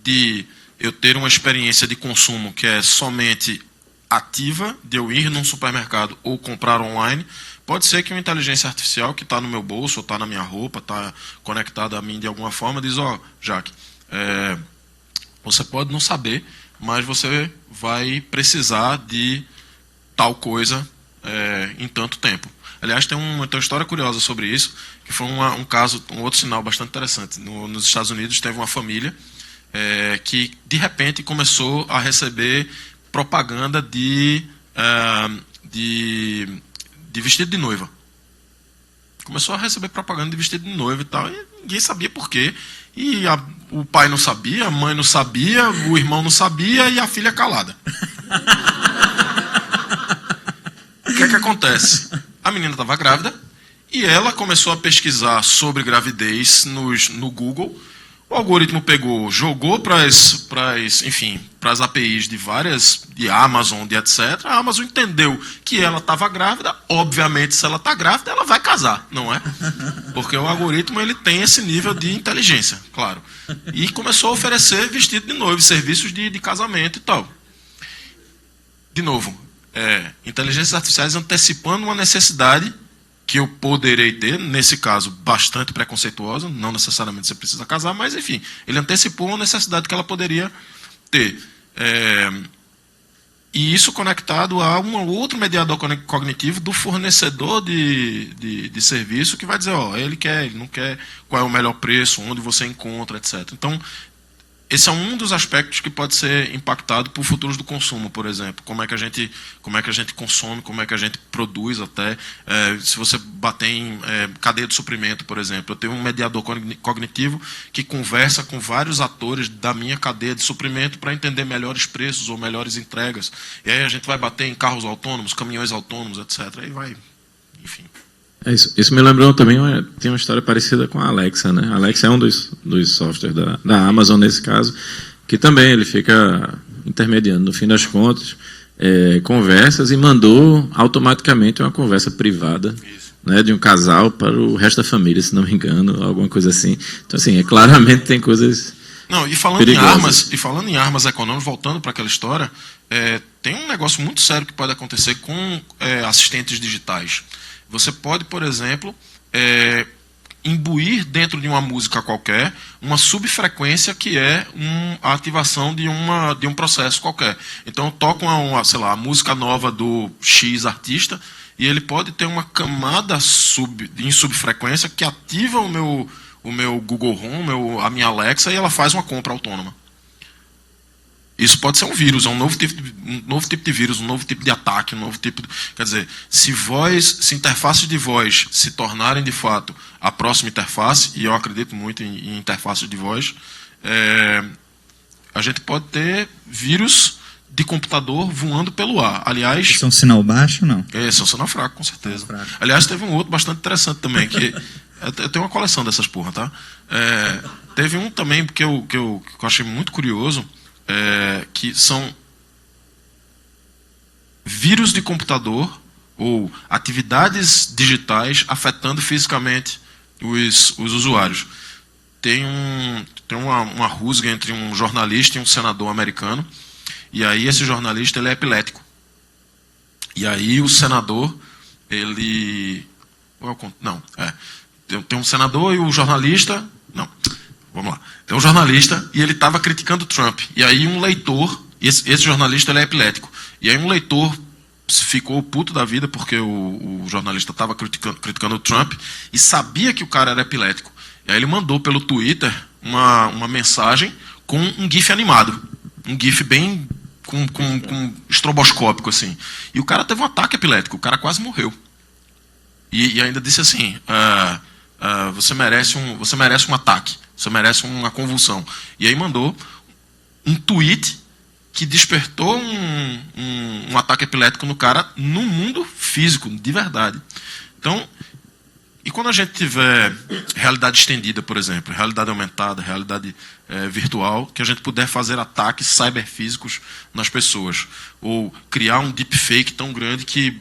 de eu ter uma experiência de consumo que é somente ativa, de eu ir num supermercado ou comprar online, pode ser que uma inteligência artificial que está no meu bolso, ou está na minha roupa, está conectada a mim de alguma forma, diz, Jaque, você pode não saber, mas você vai precisar de tal coisa em tanto tempo. Aliás, tem uma história curiosa sobre isso, que foi um caso, um outro sinal bastante interessante. Nos Estados Unidos teve uma família que, de repente, começou a receber propaganda de vestido de noiva. Começou a receber propaganda de vestido de noiva e tal, e ninguém sabia por quê. E o pai não sabia, a mãe não sabia, o irmão não sabia e a filha calada. O que acontece? A menina estava grávida e ela começou a pesquisar sobre gravidez no Google. O algoritmo pegou, jogou para as APIs de Amazon, de etc. A Amazon entendeu que ela estava grávida. Obviamente, se ela está grávida, ela vai casar, não é? Porque o algoritmo ele tem esse nível de inteligência, claro. E começou a oferecer vestido de noiva, serviços de casamento e tal. De novo, inteligências artificiais antecipando uma necessidade que eu poderei ter, nesse caso, bastante preconceituosa, não necessariamente você precisa casar, mas, enfim, ele antecipou uma necessidade que ela poderia ter. E isso conectado a um outro mediador cognitivo do fornecedor de serviço, que vai dizer, ele quer, ele não quer, qual é o melhor preço, onde você encontra, etc. Então, esse é um dos aspectos que pode ser impactado por futuros do consumo, por exemplo. Como é que a gente consome, como é que a gente produz até. Se você bater em cadeia de suprimento, por exemplo, eu tenho um mediador cognitivo que conversa com vários atores da minha cadeia de suprimento para entender melhores preços ou melhores entregas. E aí a gente vai bater em carros autônomos, caminhões autônomos, etc. Aí vai, enfim. Isso me lembrou também, tem uma história parecida com a Alexa, né? A Alexa é um dos softwares da Amazon, nesse caso, que também ele fica intermediando, no fim das contas, conversas, e mandou automaticamente uma conversa privada, né, de um casal para o resto da família, se não me engano, alguma coisa assim. Então, assim, claramente tem coisas perigosas. E falando em armas econômicas, voltando para aquela história, tem um negócio muito sério que pode acontecer com assistentes digitais. Você pode, por exemplo, imbuir dentro de uma música qualquer uma subfrequência que é a ativação de um processo qualquer. Então, eu toco a música nova do X artista e ele pode ter uma camada em subfrequência que ativa o meu Google Home, a minha Alexa, e ela faz uma compra autônoma. Isso pode ser um vírus, um novo tipo de vírus, um novo tipo de ataque, um novo tipo de... Quer dizer, se interfaces de voz se tornarem de fato a próxima interface, e eu acredito muito em interfaces de voz, a gente pode ter vírus de computador voando pelo ar. Aliás... Isso é um sinal baixo ou não? Esse é um sinal fraco, com certeza. Fraco. Aliás, teve um outro bastante interessante também, que eu tenho uma coleção dessas porra, tá? Teve um também que eu achei muito curioso, que são vírus de computador ou atividades digitais afetando fisicamente os usuários. Tem uma rusga entre um jornalista e um senador americano, e aí esse jornalista ele é epilético. E aí o senador, ele... Tem um senador e o jornalista... Não, vamos lá. Tem um jornalista e ele estava criticando o Trump. E aí um leitor, esse jornalista ele é epilético, e aí um leitor ficou puto da vida porque o jornalista estava criticando o Trump e sabia que o cara era epilético. E aí ele mandou pelo Twitter uma mensagem com um GIF animado. Um GIF bem com estroboscópico, assim. E o cara teve um ataque epilético, o cara quase morreu. E ainda disse assim, você merece um ataque, você merece uma convulsão. E aí mandou um tweet que despertou um ataque epilético no cara no mundo físico, de verdade. Então, e quando a gente tiver realidade estendida, por exemplo, realidade aumentada, realidade virtual, que a gente puder fazer ataques cyberfísicos nas pessoas, ou criar um deepfake tão grande que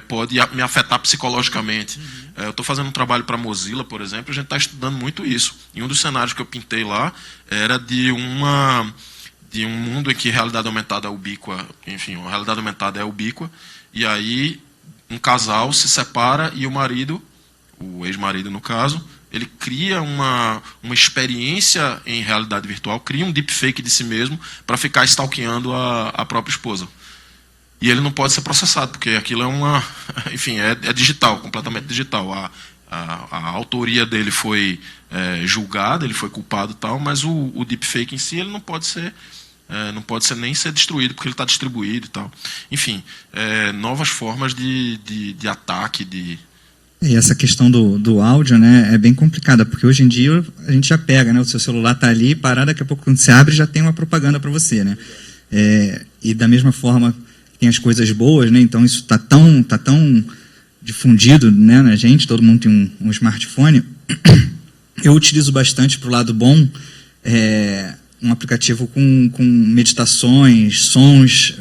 pode me afetar psicologicamente. Eu estou fazendo um trabalho para a Mozilla, por exemplo, a gente está estudando muito isso. E um dos cenários que eu pintei lá era de um mundo em que a realidade aumentada é ubíqua, enfim, a realidade aumentada é ubíqua, e aí um casal se separa e o marido, o ex-marido no caso, ele cria uma experiência em realidade virtual, cria um deepfake de si mesmo para ficar stalkeando a própria esposa. E ele não pode ser processado, porque aquilo é enfim, é digital, completamente digital. A autoria dele foi julgada, ele foi culpado e tal, mas o deepfake em si ele não pode ser nem ser destruído, porque ele está distribuído e tal. Enfim, novas formas de ataque, E essa questão do áudio, né, é bem complicada, porque hoje em dia a gente já pega, né, o seu celular está ali, parado, daqui a pouco quando você abre já tem uma propaganda para você, né? E da mesma forma tem as coisas boas, né? Então isso está tão difundido, né, na gente, todo mundo tem um smartphone. Eu utilizo bastante para o lado bom um aplicativo com meditações, sons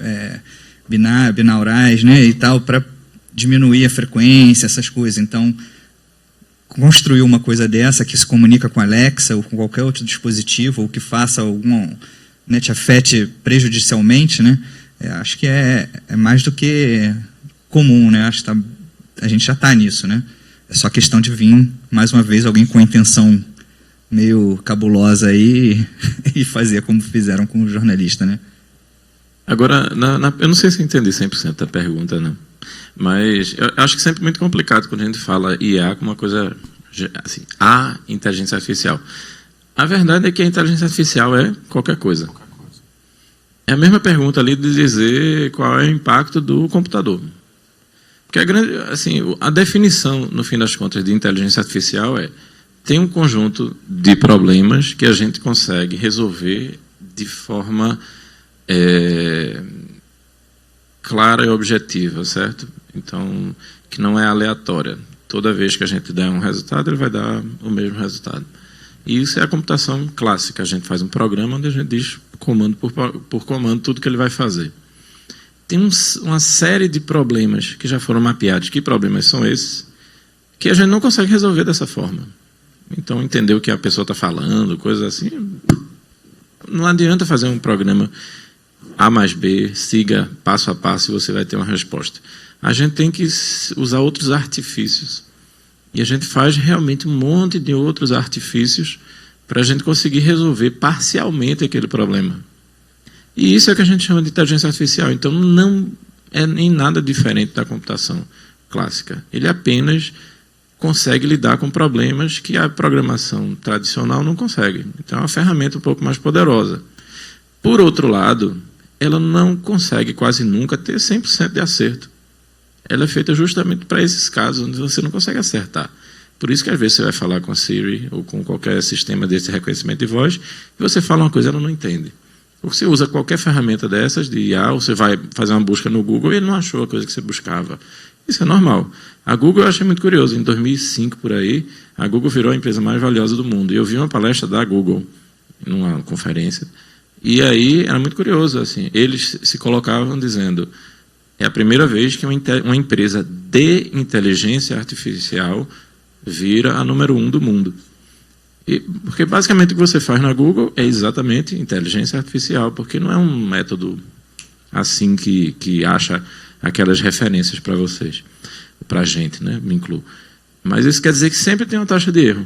binaurais, né, e tal, para diminuir a frequência, essas coisas. Então, construir uma coisa dessa que se comunica com a Alexa ou com qualquer outro dispositivo, ou que faça né, te afete prejudicialmente, né, acho que é mais do que comum, né? Acho que a gente já está nisso, né? É só questão de vir, mais uma vez, alguém com a intenção meio cabulosa aí e fazer como fizeram com o jornalista, né? Agora, eu não sei se eu entendi 100% a pergunta, né? Mas eu acho que é sempre muito complicado quando a gente fala IA como uma coisa assim, a inteligência artificial. A verdade é que a inteligência artificial é qualquer coisa. É a mesma pergunta ali de dizer qual é o impacto do computador. Porque a definição, no fim das contas, de inteligência artificial tem um conjunto de problemas que a gente consegue resolver de forma clara e objetiva, certo? Então, que não é aleatória. Toda vez que a gente der um resultado, ele vai dar o mesmo resultado. E isso é a computação clássica. A gente faz um programa onde a gente diz comando por comando tudo que ele vai fazer. Tem uma série de problemas que já foram mapeados. Que problemas são esses? Que a gente não consegue resolver dessa forma. Então, entender o que a pessoa está falando, coisas assim, não adianta fazer um programa A mais B, siga passo a passo e você vai ter uma resposta. A gente tem que usar outros artifícios. E a gente faz realmente um monte de outros artifícios para a gente conseguir resolver parcialmente aquele problema. E isso é o que a gente chama de inteligência artificial. Então, não é nem nada diferente da computação clássica. Ele apenas consegue lidar com problemas que a programação tradicional não consegue. Então, é uma ferramenta um pouco mais poderosa. Por outro lado, ela não consegue quase nunca ter 100% de acerto. Ela é feita justamente para esses casos onde você não consegue acertar. Por isso que às vezes você vai falar com a Siri ou com qualquer sistema desse reconhecimento de voz e você fala uma coisa e ela não entende. Ou você usa qualquer ferramenta dessas de IA, ou você vai fazer uma busca no Google e ele não achou a coisa que você buscava. Isso é normal. A Google eu achei muito curioso. Em 2005, por aí, a Google virou a empresa mais valiosa do mundo. E eu vi uma palestra da Google, numa conferência, e aí era muito curioso. Assim, eles se colocavam dizendo: é a primeira vez que uma empresa de inteligência artificial vira a número 1 do mundo. Porque basicamente o que você faz na Google é exatamente inteligência artificial, porque não é um método assim que acha aquelas referências para vocês, para a gente, né? Me incluo. Mas isso quer dizer que sempre tem uma taxa de erro.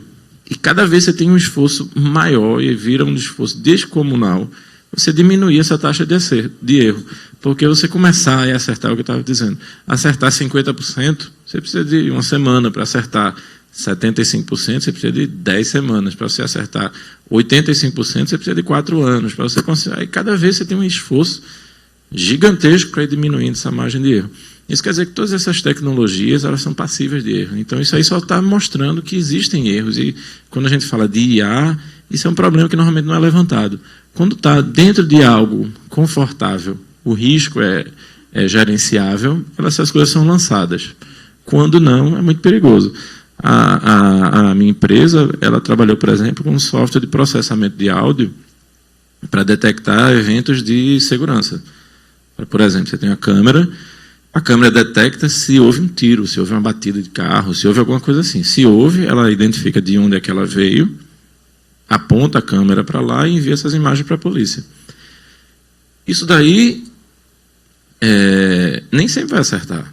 E cada vez você tem um esforço maior e vira um esforço descomunal, você diminuir essa taxa de erro. Porque você começar a acertar o que eu estava dizendo. Acertar 50%, você precisa de uma semana. Para acertar 75%, você precisa de 10 semanas. Para você acertar 85%, você precisa de 4 anos. Para você conseguir. Aí cada vez você tem um esforço gigantesco para ir diminuindo essa margem de erro. Isso quer dizer que todas essas tecnologias elas são passíveis de erro. Então isso aí só está mostrando que existem erros. E quando a gente fala de IA, isso é um problema que normalmente não é levantado. Quando está dentro de algo confortável, o risco é gerenciável, essas coisas são lançadas. Quando não, é muito perigoso. A minha empresa, ela trabalhou, por exemplo, com um software de processamento de áudio para detectar eventos de segurança. Por exemplo, você tem a câmera detecta se houve um tiro, se houve uma batida de carro, se houve alguma coisa assim. Se houve, ela identifica de onde é que ela veio, aponta a câmera para lá e envia essas imagens para a polícia. Isso daí nem sempre vai acertar.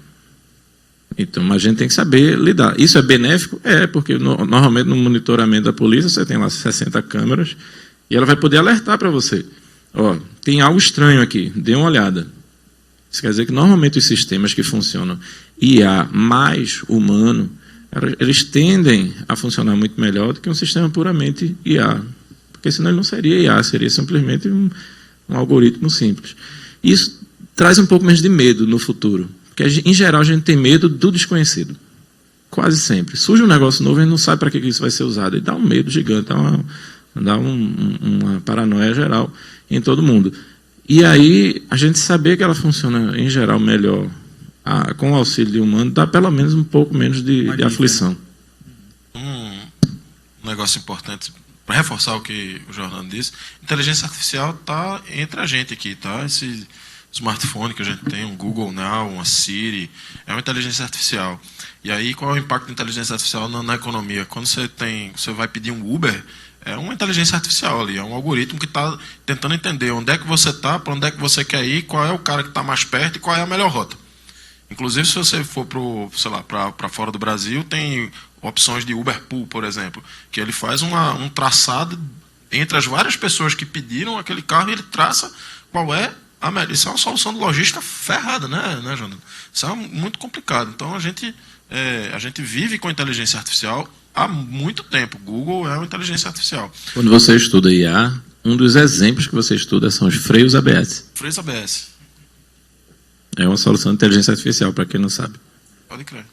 Então, a gente tem que saber lidar. Isso é benéfico? Porque normalmente no monitoramento da polícia você tem lá 60 câmeras e ela vai poder alertar para você. Ó, tem algo estranho aqui, dê uma olhada. Isso quer dizer que normalmente os sistemas que funcionam IA mais humano, eles tendem a funcionar muito melhor do que um sistema puramente IA. Porque senão ele não seria IA, seria simplesmente um algoritmo simples. Isso traz um pouco menos de medo no futuro. Porque, em geral, a gente tem medo do desconhecido. Quase sempre. Surge um negócio novo e a gente não sabe para que isso vai ser usado. E dá um medo gigante, dá uma paranoia geral em todo mundo. E aí, a gente saber que ela funciona, em geral, melhor com o auxílio de humano, dá pelo menos um pouco menos de aflição. Um negócio importante, para reforçar o que o Jordano disse, inteligência artificial está entre a gente aqui, tá? Esse smartphone que a gente tem, um Google Now, uma Siri, é uma inteligência artificial. E aí, qual é o impacto da inteligência artificial na economia? Quando você vai pedir um Uber, é uma inteligência artificial ali, é um algoritmo que está tentando entender onde é que você está, para onde é que você quer ir, qual é o cara que está mais perto e qual é a melhor rota. Inclusive, se você for para fora do Brasil, tem opções de Uber Pool, por exemplo, que ele faz um traçado entre as várias pessoas que pediram aquele carro e ele traça qual é a melhor. Isso é uma solução de logística ferrada, né, Jonathan? Isso é muito complicado. Então, a gente vive com inteligência artificial há muito tempo. Google é uma inteligência artificial. Quando você estuda IA, um dos exemplos que você estuda são os freios ABS. Freios ABS. É uma solução de inteligência artificial, para quem não sabe. Pode crer.